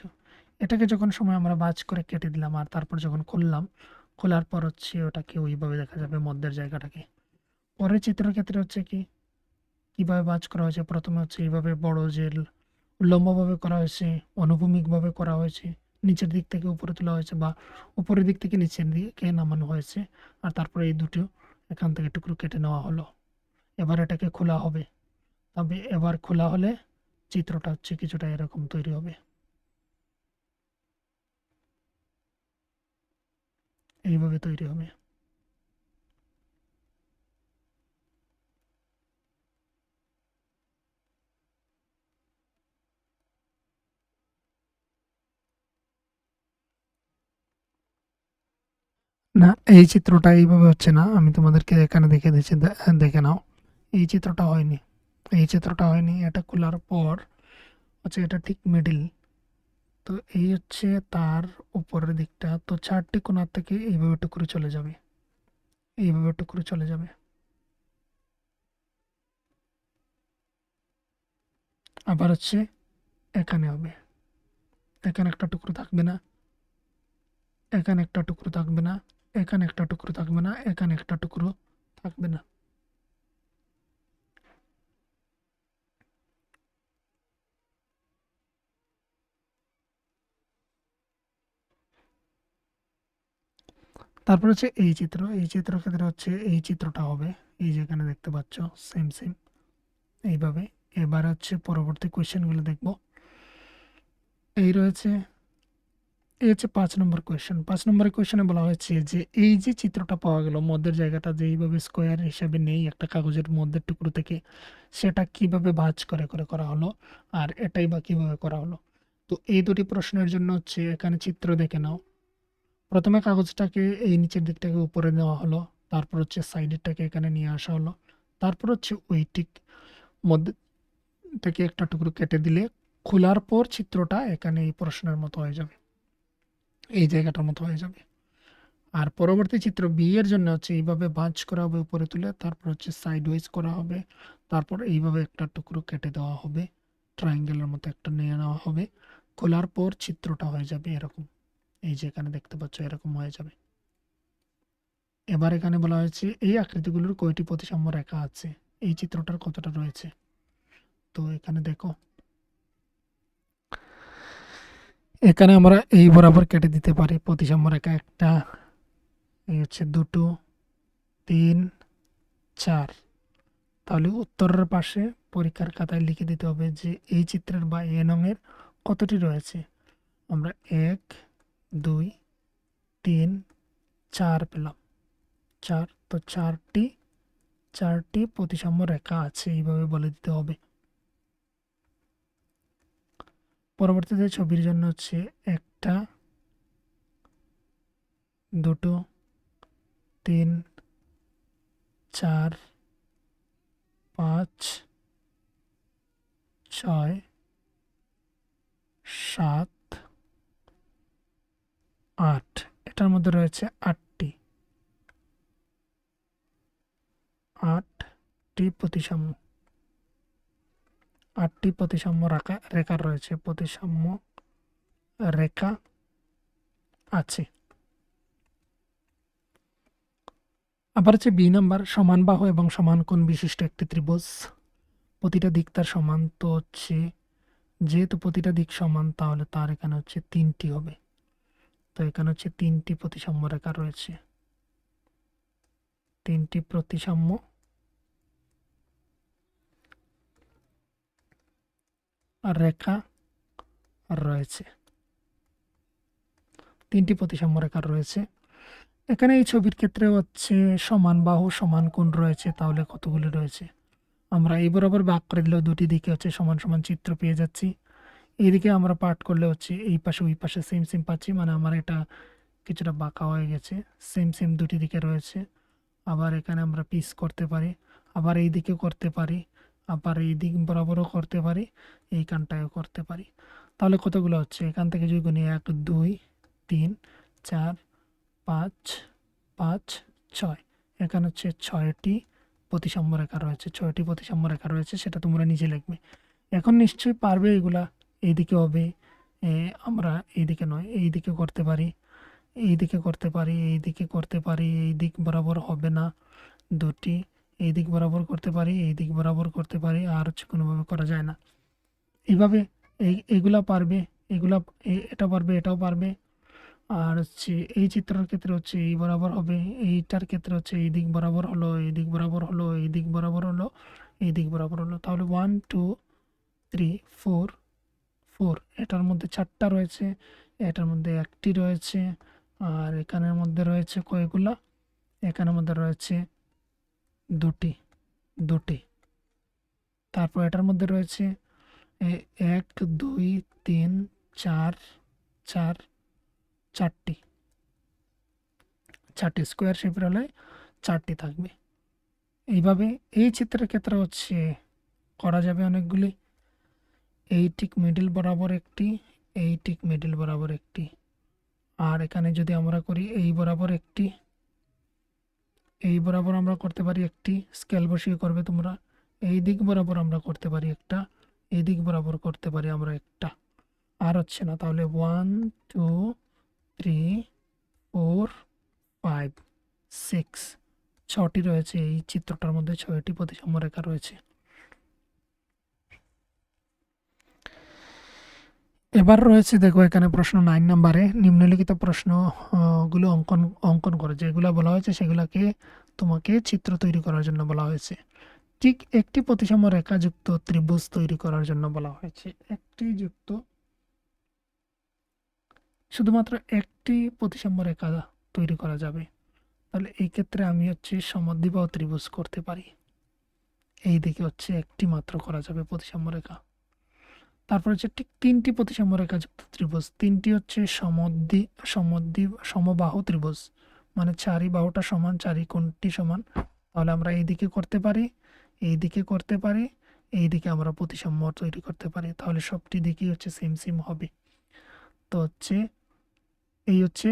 এটাকে যখন সময় আমরা বাজ করে কেটে দিলাম আর তারপর যখন খুললাম, খোলার পর হচ্ছে ওটাকে ওইভাবে দেখা যাবে মধ্যের জায়গাটাকে। পরের চিত্রের ক্ষেত্রে হচ্ছে কি কিভাবে বাজ করা হয়েছে, প্রথমে হচ্ছে এইভাবে বড় যে লম্বাভাবে করা হয়েছে, অনুভূমিকভাবে করা হয়েছে, নিচের দিক থেকে উপরে তোলা হয়েছে বা উপরের দিক থেকে নিচের দিকে নামানো হয়েছে, আর তারপরে এই দুটো এখান থেকে টুকরো কেটে নেওয়া হলো। এবার এটাকে খোলা হবে, তবে এবার খোলা হলে চিত্রটা হচ্ছে কিছুটা এরকম তৈরি হবে, এইভাবে তৈরি হবে। না, এই চিত্রটা এইভাবে হচ্ছে না, আমি তোমাদেরকে এখানে দেখে দিচ্ছি, দেখে নাও। এই চিত্রটা হয়নি, এই চিত্রটা হয়নি, এটা খোলার পর হচ্ছে এটা ঠিক মিডিল। তো এই হচ্ছে তার উপরের দিকটা, তো 4টি কোণার থেকে এইভাবে টুকরো চলে যাবে, এইভাবে টুকরো চলে যাবে। আবার হচ্ছে এখানে হবে, এখানে একটা টুকরো থাকবে না, এখানে একটা টুকরো থাকবে না, এখানে একটা টুকরো থাকবে না, এখানে একটা টুকরো থাকবে না। তারপর হচ্ছে এই চিত্র, এই চিত্রের ক্ষেত্রে হচ্ছে এই চিত্রটা হবে, এই যেখানে দেখতে পাচ্ছ সেম সেম এইভাবে। এবার হচ্ছে পরবর্তী কোয়েশ্চেনগুলো দেখব। এই রয়েছে, এই হচ্ছে 5 নম্বর কোয়েশ্চেন। 5 নম্বরের কোয়েশ্চেনে বলা হয়েছে যে এই যে চিত্রটা পাওয়া গেল, মধ্যের জায়গাটা যে এইভাবে স্কোয়ার হিসেবে নেই একটা কাগজের মধ্যের টুকরো থেকে, সেটা কিভাবে ভাঁজ করে করে করা হলো, আর এটাই বা কিভাবে করা হলো। তো এই দুটি প্রশ্নের জন্য হচ্ছে এখানে চিত্র দেখে নাও। প্রথমে কাগজটাকে এই নিচের দিকটাকে উপরে নেওয়া হলো, তারপর হচ্ছে সাইডেরটাকে এখানে নিয়ে আসা হলো, তারপর হচ্ছে ওই ঠিক মধ্যে থেকে একটা টুকরো কেটে দিলে খোলার পর চিত্রটা এখানে এই প্রশ্নের মতো হয়ে যাবে, এই জায়গাটার মতো হয়ে যাবে। আর পরবর্তী চিত্র বি এর জন্য হচ্ছে এইভাবে ভাঁজ করা হবে উপরে তুলে, তারপর হচ্ছে সাইড ওয়াইজ করা হবে, তারপর এইভাবে একটা টুকরো কেটে দেওয়া হবে, ট্রায়াঙ্গেলের মতো একটা নিয়ে নেওয়া হবে, খোলার পর চিত্রটা হয়ে যাবে এরকম, এই যে এখানে দেখতে পাচ্ছ এরকম হয়ে যাবে। এবার এখানে বলা হয়েছে এই আকৃতিগুলোর কয়টি প্রতিসাম্য রেখা আছে, এই চিত্রটার কতটা রয়েছে। তো এখানে দেখো, এখানে আমরা এই বরাবর কেটে দিতে পারি প্রতিসাম্য রেখা, একটা, এই হচ্ছে দুটো, 3, 4। তাহলে উত্তরের পাশে পরীক্ষার খাতায় লিখে দিতে হবে যে এই চিত্রের বা এ নংয়ের কতটি রয়েছে। আমরা 1, 2, 3, 4 পেলাম, 4। তো 4টি প্রতিসাম্য রেখা আছে, এইভাবে বলে দিতে হবে। পরবর্তীতে ছবির জন্য হচ্ছে একটা, দুটো, 3, 4, 5, 6, 7, 8। এটার মধ্যে রয়েছে 8টি প্রতিসাম্য। 8টি প্রতিসাম্য রেখা রয়েছে, প্রতিসাম্য রেখা আছে। আবার হচ্ছে বি নাম্বার, সমান বাহু এবং সমান কোণ বিশিষ্ট একটি ত্রিভুজ, প্রতিটা দিক তার সমান। তো হচ্ছে যেহেতু প্রতিটা দিক সমান, তাহলে তার এখানে হচ্ছে 3টি হবে। তো এখানে হচ্ছে 3টি প্রতিসাম্য রেখা রয়েছে, 3টি প্রতিসাম্য রেখা রয়েছে, 3টি প্রতিসাম্য রেখা রয়েছে। এখানে এই ছবির ক্ষেত্রে হচ্ছে সমান বাহু সমান কোণ রয়েছে, তাহলে কতগুলি রয়েছে? আমরা এই বরাবর ভাগ করে দিলেও দুটি দিকে হচ্ছে সমান সমান চিত্র পেয়ে যাচ্ছি। এইদিকে আমরা পাঠ করলে হচ্ছে এই পাশে ওই পাশে সেম সেম পাচ্ছি, মানে আমার এটা কিছুটা বাঁকা হয়ে গেছে, সেম সেম দুটি দিকে রয়েছে। আবার এখানে আমরা পিস করতে পারি, আবার এই দিকে করতে পারি, আবার এই দিক বরাবরও করতে পারি, এই কানটায়ও করতে পারি। তাহলে কতগুলো হচ্ছে? এখান থেকে যদি গুনি 1 2 3 4 5 5 6, এখানে হচ্ছে 6টি প্রতিসাম্য রেখা রয়েছে, 6টি প্রতিসাম্য রেখা রয়েছে, সেটা তোমরা নিজে লিখবে। এখন নিশ্চয়ই পারবে এগুলা। এইদিকে হবে, আমরা এইদিকে নয় এইদিকে করতে পারি, এইদিকে করতে পারি, এইদিকে করতে পারি, এই দিক বরাবর হবে না দুটি, এই দিক বরাবর করতে পারি, এই দিক বরাবর করতে পারি, আর হচ্ছে কোনোভাবে করা যায় না। এইভাবে এইগুলা পারবে, এগুলা এটা পারবে, এটাও পারবে। আর হচ্ছে এই চিত্রের ক্ষেত্রে হচ্ছে এই বরাবর হবে, এইটার ক্ষেত্রে হচ্ছে এই দিক বরাবর হলো, এই দিক বরাবর হলো, এই দিক বরাবর হলো, এই দিক বরাবর হলো। তাহলে 1 2 3 4 4, এটার মধ্যে 4টা রয়েছে, এটার মধ্যে 1টি রয়েছে, আর এখানের মধ্যে রয়েছে কয়গুলা? এখানের মধ্যে রয়েছে দুটি, তারপর এটার মধ্যে রয়েছে 1 2 3 4 4, 4টি স্কোয়ার শেপের হলে 4টি থাকবে। এইভাবে এই চিত্রের ক্ষেত্রে হচ্ছে করা যাবে অনেকগুলি। এই ঠিক মিডল বরাবর একটি, এই ঠিক মিডল বরাবর একটি, আর এখানে যদি আমরা করি এই বরাবর একটি, এই বরাবর আমরা করতে পারি একটি, স্কেল বসিয়ে করবে তোমরা। এই দিক বরাবর আমরা করতে পারি একটা, এই দিক বরাবর করতে পারি আমরা একটা, আর হচ্ছে না। তাহলে 1 2 3 4 5 6, 6টি রয়েছে। এই চিত্রটার মধ্যে 6টি প্রতিসাম্য রেখা রয়েছে। এবার রয়েছে দেখো এখানে প্রশ্ন 9 নম্বরে, নিম্নলিখিত প্রশ্ন গুলো অঙ্কন করে, যেগুলো বলা হয়েছে সেগুলোকে তোমাকে চিত্র তৈরি করার জন্য বলা হয়েছে। ঠিক একটি প্রতিসাম্য রেখাযুক্ত ত্রিভুজ তৈরি করার জন্য বলা হয়েছে। শুধুমাত্র একটি প্রতিসাম্য রেখা তৈরি করা যাবে। তাহলে এই ক্ষেত্রে আমি হচ্ছে সমদ্বিবাহু ত্রিভুজ করতে পারি। এই দিকে হচ্ছে একটি মাত্র করা যাবে প্রতিসাম্য রেখা। তারপর হচ্ছে ঠিক 3টি প্রতিসাম্য রেখাযুক্ত ত্রিভুজ, 3টি হচ্ছে সমবাহু ত্রিভুজ, মানে 4 বাহুটা সমান, 4 কোণটি সমান। তাহলে আমরা এই দিকে করতে পারি, এই দিকে করতে পারি, এই দিকে আমরা প্রতিসাম্য তৈরি করতে পারি। তাহলে সবটি দিকেই হচ্ছে সেম সেম হবে। তো হচ্ছে এই হচ্ছে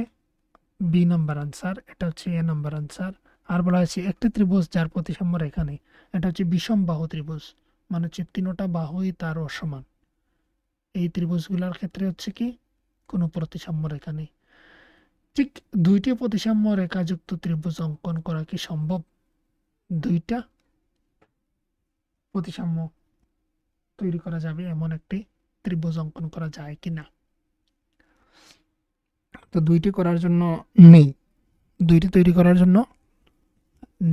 বি নাম্বার আনসার, এটা হচ্ছে এ নাম্বার আনসার। আর বলা হয়েছে একটি ত্রিভুজ যার প্রতিসাম্য রেখা নেই, এটা হচ্ছে বিষম বাহু ত্রিভুজ, মানে হচ্ছে 3টা বাহুই তার অসমান। এই ত্রিভুজগুলোর ক্ষেত্রে হচ্ছে কি কোনো প্রতিসাম্য রেখা নেই। ঠিক 2টি প্রতিসাম্য রেখাযুক্ত ত্রিভুজ অঙ্কন করা কি সম্ভব? 2টা প্রতিসাম্য তৈরি করা যাবে এমন একটি ত্রিভুজ অঙ্কন করা যায় কি না? তো 2টি করার জন্য নেই, 2টি তৈরি করার জন্য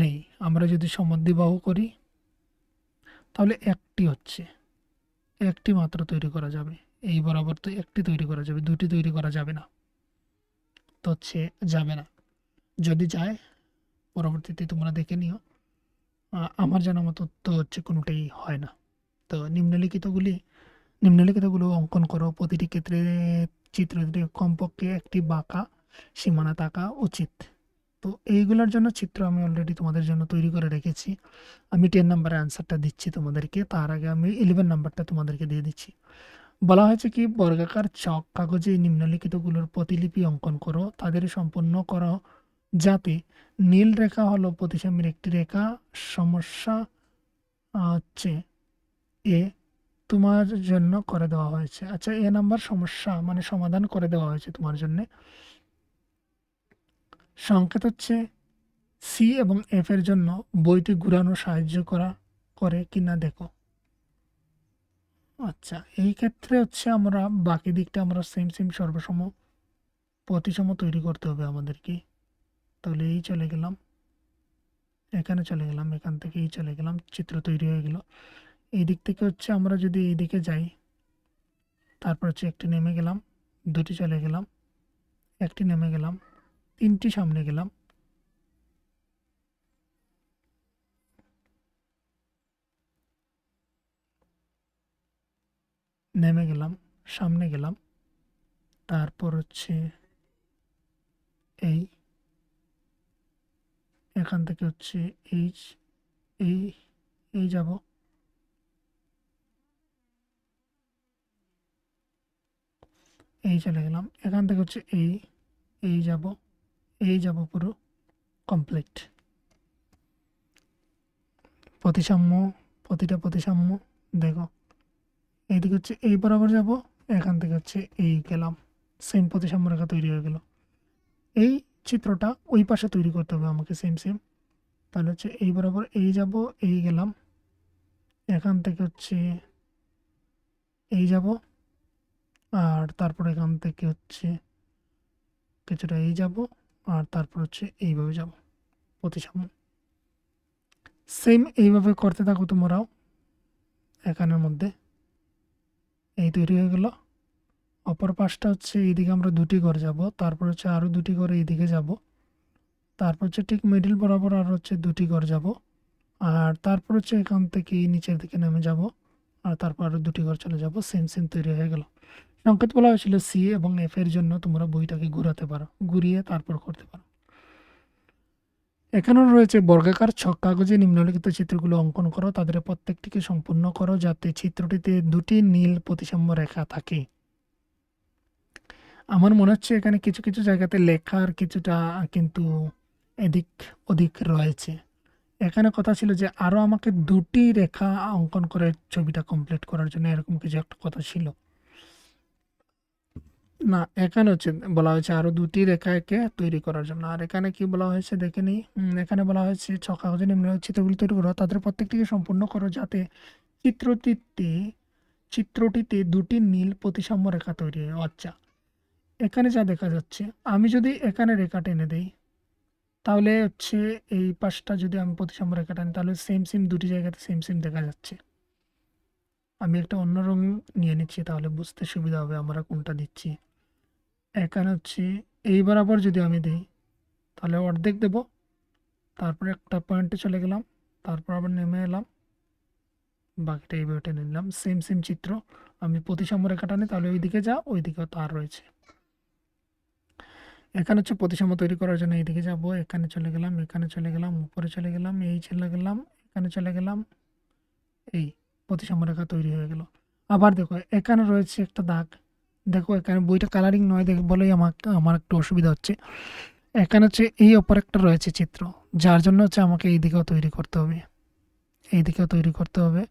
নেই। আমরা যদি সমদ্বিবাহু করি তাহলে একটি মাত্র তৈরি করা যাবে। এই বরাবর তো একটি তৈরি করা যাবে, 2টি তৈরি করা যাবে না। তো হচ্ছে যাবে না। যদি যায় পরবর্তীতে তোমরা দেখে নিও। আমার জানা মতো তো হচ্ছে কোনোটাই হয় না। তো নিম্নলিখিতগুলো অঙ্কন করো। প্রতিটি ক্ষেত্রে চিত্রটিতে কমপক্ষে একটি বাঁকা সীমানা থাকা উচিত। তো এইগুলোর জন্য চিত্র আমি অলরেডি তোমাদের জন্য তৈরি করে রেখেছি। আমি 10 নম্বরের অ্যান্সারটা দিচ্ছি তোমাদেরকে, তার আগে আমি 11 নাম্বারটা তোমাদেরকে দিয়ে দিচ্ছি। বলা হয়েছে কি, বর্গাকার চক কাগজে নিম্নলিখিতগুলোর প্রতিলিপি অঙ্কন করো, তাদের সম্পূর্ণ করো যাতে নীল রেখা হলো প্রতিসাম্যের একটি রেখা। সমস্যা হচ্ছে এ, তোমার জন্য করে দেওয়া হয়েছে। আচ্ছা, এ নাম্বার সমস্যা মানে সমাধান করে দেওয়া হয়েছে তোমার জন্য। সংকেত হচ্ছে সি এবং এফ এর জন্য বইটি ঘুরানো সাহায্য করে কিনা দেখো। আচ্ছা, এই ক্ষেত্রে হচ্ছে আমরা বাকি দিকটা আমরা সেম সেম সর্বসম প্রতিসম তৈরি করতে হবে আমাদেরকে। তাহলে এই চলে গেলাম, এখানে চলে গেলাম, এখান থেকে এই চলে গেলাম, চিত্র তৈরি হয়ে গেল। এই দিক থেকে হচ্ছে আমরা যদি এই দিকে যাই, তারপর হচ্ছে একটি নেমে গেলাম, দুটি চলে গেলাম, একটি নেমে গেলাম, তিনটি সামনে গেলাম, নেমে গেলাম, সামনে গেলাম, তারপর হচ্ছে এই এখান থেকে হচ্ছে এই এই এই যাব, এই চলে গেলাম, এখান থেকে হচ্ছে এই যাব পুরো কমপ্লিট। প্রতিসাম্য, প্রতিটা প্রতিসাম্য দেখো, এইদিকে হচ্ছে এই বরাবর যাব, এখান থেকে হচ্ছে এই গেলাম, সেম প্রতিসাম্য রেখা তৈরি হয়ে গেল। এই চিত্রটা ওই পাশে তৈরি করতে হবে আমাকে সেম সেম। তাহলে হচ্ছে এই বরাবর এই যাব, এই গেলাম, এখান থেকে হচ্ছে এই যাব, আর তারপর এখান থেকে হচ্ছে কিছুটা এই যাব, আর তারপর হচ্ছে এইভাবে যাব প্রতিসাম্য। সেম এইভাবে করতে থাকো তোমরাও। এখানের মধ্যে এই তৈরি হয়ে গেল। অপর পাশটা হচ্ছে এইদিকে আমরা দুটি ঘর যাব, তারপর হচ্ছে আরও দুটি ঘর এইদিকে যাব, তারপর হচ্ছে ঠিক মিডিল বরাবর আর হচ্ছে দুটি ঘর যাব, আর তারপর হচ্ছে এখান থেকে নিচের দিকে নেমে যাব, আর তারপর আরও দুটি ঘর চলে যাব। সেম সেম তৈরি হয়ে গেল। সংকেত বলা হয়েছিল সি এবং এফ এর জন্য তোমরা বইটাকে ঘোরাতে পারো, ঘুরিয়ে তারপর করতে পারো। এখানেও রয়েছে বর্গাকার ছক কাগজে নিম্নলিখিত চিত্রগুলো অঙ্কন করো, তাদের প্রত্যেকটিকে সম্পূর্ণ করো যাতে চিত্রটিতে দুটি নীল প্রতিসাম্য রেখা থাকে। আমার মনে হচ্ছে এখানে কিছু কিছু জায়গাতে লেখার কিছুটা কিন্তু এদিক ওদিক রয়েছে। এখানে কথা ছিল যে আরও আমাকে দুটি রেখা অঙ্কন করে ছবিটা কমপ্লিট করার জন্য, এরকম কিছু একটা কথা ছিল না। এখানে হচ্ছে বলা হয়েছে আরো দুটি রেখা এঁকে তৈরি করার জন্য। আর এখানে কি বলা হয়েছে দেখে নিই। এখানে বলা হয়েছে ছক কাগজে নিম্ন চিত্রগুলি তৈরি করো, তাদের প্রত্যেকটিকে সম্পূর্ণ করো যাতে চিত্রটিতে চিত্রটিতে দুটি নীল প্রতিসাম্য রেখা তৈরি হয়। আচ্ছা, এখানে যা দেখা যাচ্ছে, আমি যদি এখানে রেখা টেনে দেই, তাহলে হচ্ছে এই পাশটা যদি আমি প্রতিসাম্য রেখা টানি, তাহলে সেম সেম দুটি জায়গাতে সেম সেম দেখা যাচ্ছে। আমি একটা অন্য রং নিয়ে নিচ্ছি, তাহলে বুঝতে সুবিধা হবে আমরা কোনটা দিচ্ছি। এখানে হচ্ছে এই বরাবর যদি আমি দিই, তাহলে অর্ধেক দেব, তারপরে একটা পয়েন্টে চলে গেলাম, তারপর আবার নেমে এলাম, বাকিটা এইভাবে টেনে নিলাম। সেম সেম চিত্র আমি প্রতিসাম্য রেখা টানি, তাহলে ওইদিকে যা, ওইদিকেও তার রয়েছে। এখানে হচ্ছে প্রতিসাম্য তৈরি করার জন্য এইদিকে যাব, এখানে চলে গেলাম, এখানে চলে গেলাম, উপরে চলে গেলাম, এই চলে গেলাম, এখানে চলে গেলাম, এই প্রতিসাম্য রেখা তৈরি হয়ে গেল। আবার দেখো এখানে রয়েছে একটা দাগ, দেখো এখানে বইটা কালারিং নয় দেখে বলেই আমার একটু অসুবিধা হচ্ছে। এখানে হচ্ছে এই অপর একটা রয়েছে চিত্র, যার জন্য হচ্ছে আমাকে এই দিকেও তৈরি করতে হবে, এই দিকেও তৈরি করতে হবে।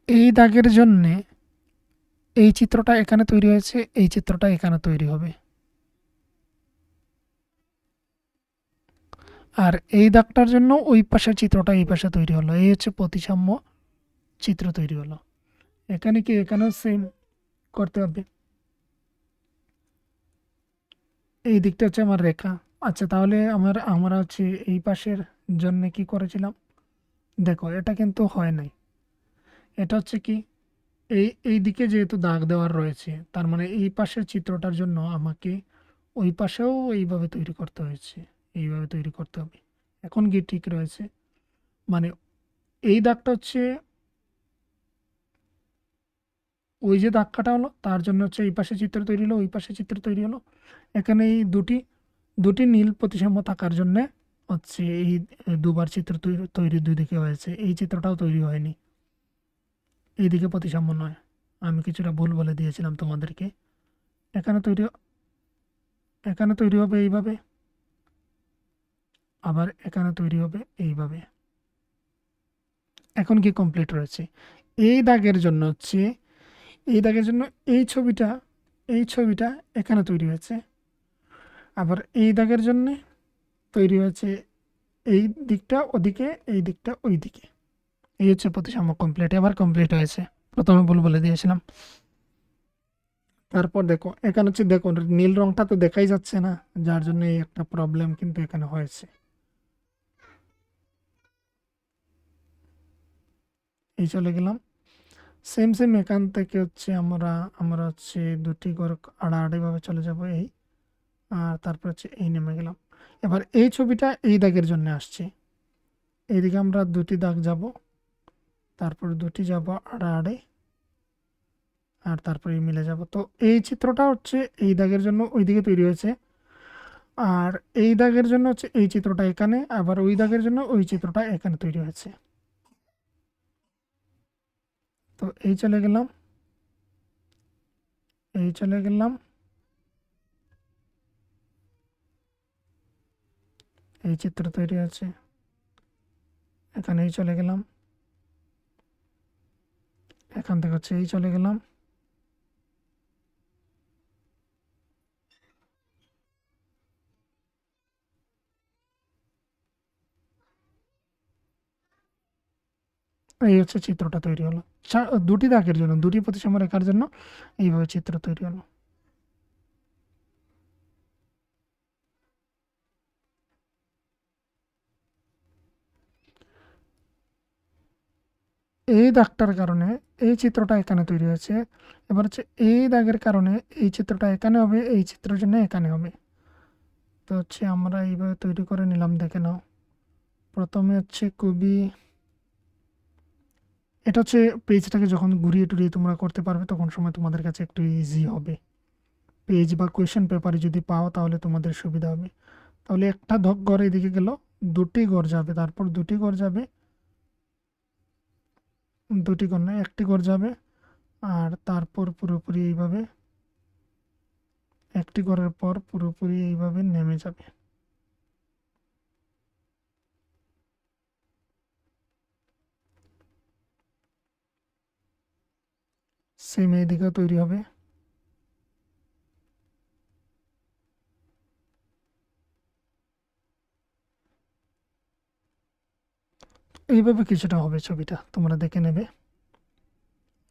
এই দাগের জন্যে এই চিত্রটা এখানে তৈরি হয়েছে, এই চিত্রটা এখানে তৈরি হবে, আর এই দাগটার জন্য ওই পাশের চিত্রটা এই পাশে তৈরি হলো। এই হচ্ছে প্রতিসাম্য চিত্র তৈরি হলো। এখানে কি এখানেও সেম করতে হবে। এই দিকটা হচ্ছে আমার রেখা। আচ্ছা, তাহলে আমরা হচ্ছে এই পাশের জন্য কি করেছিলাম, দেখো এটা কিন্তু হয় নাই। এটা হচ্ছে কি, এই দিকে যেহেতু দাগ দেওয়ার রয়েছে, তার মানে এই পাশের চিত্রটার জন্য আমাকে ওই পাশেও এইভাবে তৈরি করতে হয়েছে, এইভাবে তৈরি করতে হবে। এখন কি ঠিক রয়েছে, মানে এই দাগটা হচ্ছে ওই যে দাগ কাটা হলো, তার জন্য হচ্ছে এই পাশে চিত্র তৈরি হলো, ওই পাশে চিত্র তৈরি হলো। এখানে এই দুটি দুটি নীল প্রতিসাম্য থাকার জন্যে হচ্ছে এই দুবার চিত্র তৈরি দুই দিকে হয়েছে। এই চিত্রটাও তৈরি হয়নি, এইদিকে প্রতিসাম্য নয়, আমি কিছুটা ভুল বলে দিয়েছিলাম তোমাদেরকে। এখানে তৈরি এখানে তৈরি হবে এইভাবে, আবার এখানে তৈরি হবে এইভাবে। এখন কি কমপ্লিট রয়েছে? এই দাগের জন্য হচ্ছে, এই দাগের জন্য এই ছবিটা এখানে তৈরি হয়েছে, আবার এই দাগের জন্য তৈরি হয়েছে এই দিকটা ওদিকে, এই দিকটা ওই দিকে। এই হচ্ছে প্রতিসাম্য কমপ্লিট, এবার কমপ্লিট হয়েছে। প্রথমে ভুল বলে দিয়েছিলাম। তারপর দেখো এখানে হচ্ছে, দেখো নীল রংটা তো দেখাই যাচ্ছে না, যার জন্য এই একটা প্রবলেম কিন্তু এখানে হয়েছে। এই চলে গেলাম, সেম সেম এখান থেকে হচ্ছে আমরা আমরা হচ্ছে দুটি ঘর আড়াআড়িভাবে চলে যাব এই, আর তারপর হচ্ছে এই নেমে গেলাম। এবার এই ছবিটা এই দাগের জন্য আসছে, এইদিকে আমরা দুটি দাগ যাব, তারপর দুটি যাব আড়াআড়ি, আর তারপরে মিলে যাব। তো এই চিত্রটা হচ্ছে এই দাগের জন্য ওইদিকে তৈরি হয়েছে, আর এই দাগের জন্য হচ্ছে এই চিত্রটা এখানে, আবার ওই দাগের জন্য ওই চিত্রটা এখানে তৈরি হয়েছে। তো এই চলে গেলাম, এই চলে গেলাম, এই চিত্র তৈরি আছে, এখানে এই চলে গেলাম, এখান থেকে হচ্ছে এই চলে গেলাম, এই হচ্ছে চিত্রটা তৈরি হলো। দুটি দাগের জন্য, দুটি প্রতিসাম্য রেখার জন্য এইভাবে চিত্র তৈরি হলো। এই দাগটার কারণে এই চিত্রটা এখানে তৈরি হয়েছে, এবার হচ্ছে এই দাগের কারণে এই চিত্রটা এখানে হবে, এই চিত্রের জন্য এখানে হবে। তো হচ্ছে আমরা এইভাবে তৈরি করে নিলাম, দেখে নাও। প্রথমে হচ্ছে খুবই, এটা হচ্ছে পেজটাকে যখন ঘুরিয়ে টুরিয়ে তোমরা করতে পারবে তখন সময় তোমাদের কাছে একটু ইজি হবে। পেজ বা কোয়েশ্চেন পেপারে যদি পাও তাহলে তোমাদের সুবিধা হবে। তাহলে একটা ঘর এদিকে গেল, দুটি ঘর যাবে, তারপর দুটি ঘর যাবে, দুটি ঘর নয় একটি ঘর যাবে, আর তারপর পুরোপুরি এইভাবে একটি ঘরের পর পুরোপুরি এইভাবে নেমে যাবে। সেম এইদিকেও তৈরি হবে। এইভাবে কিছুটা হবে ছবিটা, তোমরা দেখে নেবে।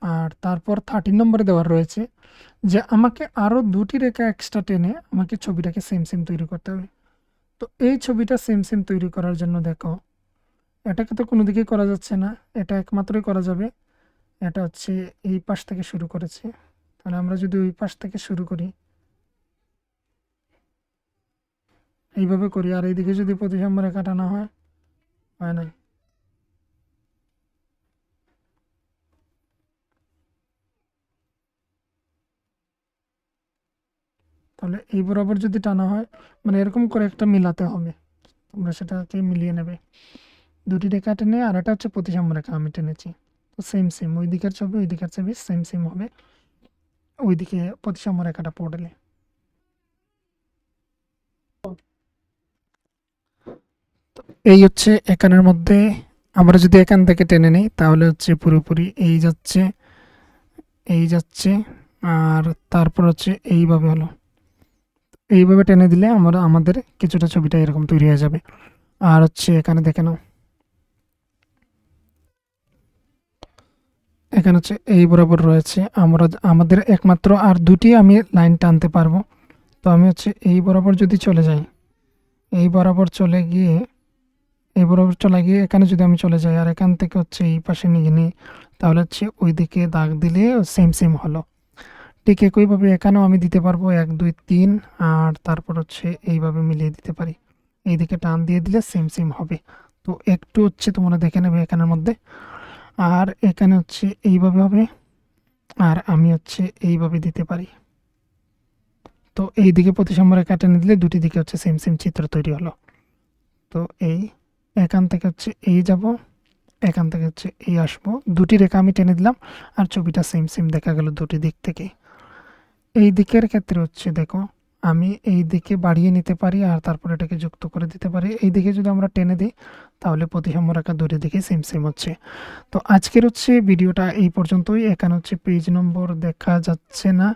আর তারপর 13 নম্বরে দেওয়ার রয়েছে যে আমাকে আরও দুটি রেখা এক্সট্রা টেনে আমাকে ছবিটাকে সেম সেম তৈরি করতে হবে। তো এই ছবিটা সেম সেম তৈরি করার জন্য দেখো, এটাকে তো কোনো দিকেই করা যাচ্ছে না, এটা একমাত্রই করা যাবে, এটা হচ্ছে এই পাশ থেকে শুরু করেছে। তাহলে আমরা যদি ওই পাশ থেকে শুরু করি, এইভাবে করি, আর এইদিকে যদি প্রতিসাম্য রেখা টানা হয়, হয় না, তাহলে এই বরাবর যদি টানা হয়, মানে এরকম করে একটা মিলাতে হবে, তোমরা সেটাকে মিলিয়ে নেবে। দুটি রেখা টেনে, আর এটা হচ্ছে প্রতিসাম্য রেখা আমি টেনেছি, তো সেম সেম ওই দিকের ছবি ওই দিকের ছবি সেম সেম হবে ওইদিকে প্রতিসাম্য রেখাটা পড়লে। এই হচ্ছে এখানের মধ্যে আমরা যদি এখান থেকে টেনে নিই তাহলে হচ্ছে পুরোপুরি এই যাচ্ছে, এই যাচ্ছে, আর তারপর হচ্ছে এইভাবে হলো, এইভাবে টেনে দিলে আমরা আমাদের কিছুটা ছবিটা এরকম তৈরি হয়ে যাবে। আর হচ্ছে এখানে দেখে নাও, এখানে হচ্ছে এই বরাবর রয়েছে, আমরা আমাদের একমাত্র আর দুটি আমি লাইন টানতে পারবো। তো আমি হচ্ছে এই বরাবর যদি চলে যাই, এই বরাবর চলে গিয়ে, এই বরাবর চলে গিয়ে এখানে যদি আমি চলে যাই, আর এখান থেকে হচ্ছে এই পাশে নিয়ে নিই, তাহলে হচ্ছে ওই দিকে দাগ দিলে সেম সেম হলো। ঠিক একইভাবে এখানেও আমি দিতে পারবো 1 2 3, আর তারপর হচ্ছে এইভাবে মিলিয়ে দিতে পারি, এইদিকে টান দিয়ে দিলে সেম সেম হবে। তো একটু হচ্ছে তোমরা দেখে নেবে এখানের মধ্যে, আর এখানে হচ্ছে এইভাবে হবে, আর আমি হচ্ছে এইভাবে দিতে পারি। তো এই দিকে প্রতিসাম্য রেখা টেনে দিলে দুটি দিকে হচ্ছে সেম সেম চিত্র তৈরি হলো। তো এই এখান থেকে হচ্ছে এই যাব, এখান থেকে হচ্ছে এই আসবো, দুটি রেখা আমি টেনে দিলাম, আর ছবিটা সেম সেম দেখা গেল দুটি দিক থেকে। এই দিকের ক্ষেত্রে হচ্ছে দেখো, আমি এই দিকে বাড়িয়ে নিতে পারি আর তারপর এটাকে যুক্ত করে দিতে পারি। এই দিকে যদি আমরা টেনে দিই তাহলে প্রতিসাম্য রেখা দুটো দিকে সেম সেম হচ্ছে। তো আজকের হচ্ছে ভিডিওটা এই পর্যন্তই। এখানে হচ্ছে পেজ নম্বর দেখা যাচ্ছে না,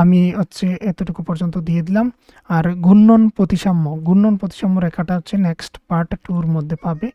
আমি হচ্ছে এতটুকু পর্যন্ত দিয়ে দিলাম। আর ঘূর্ণন প্রতিসাম্য রেখাটা হচ্ছে নেক্সট পার্ট 2 মধ্যে পাবে।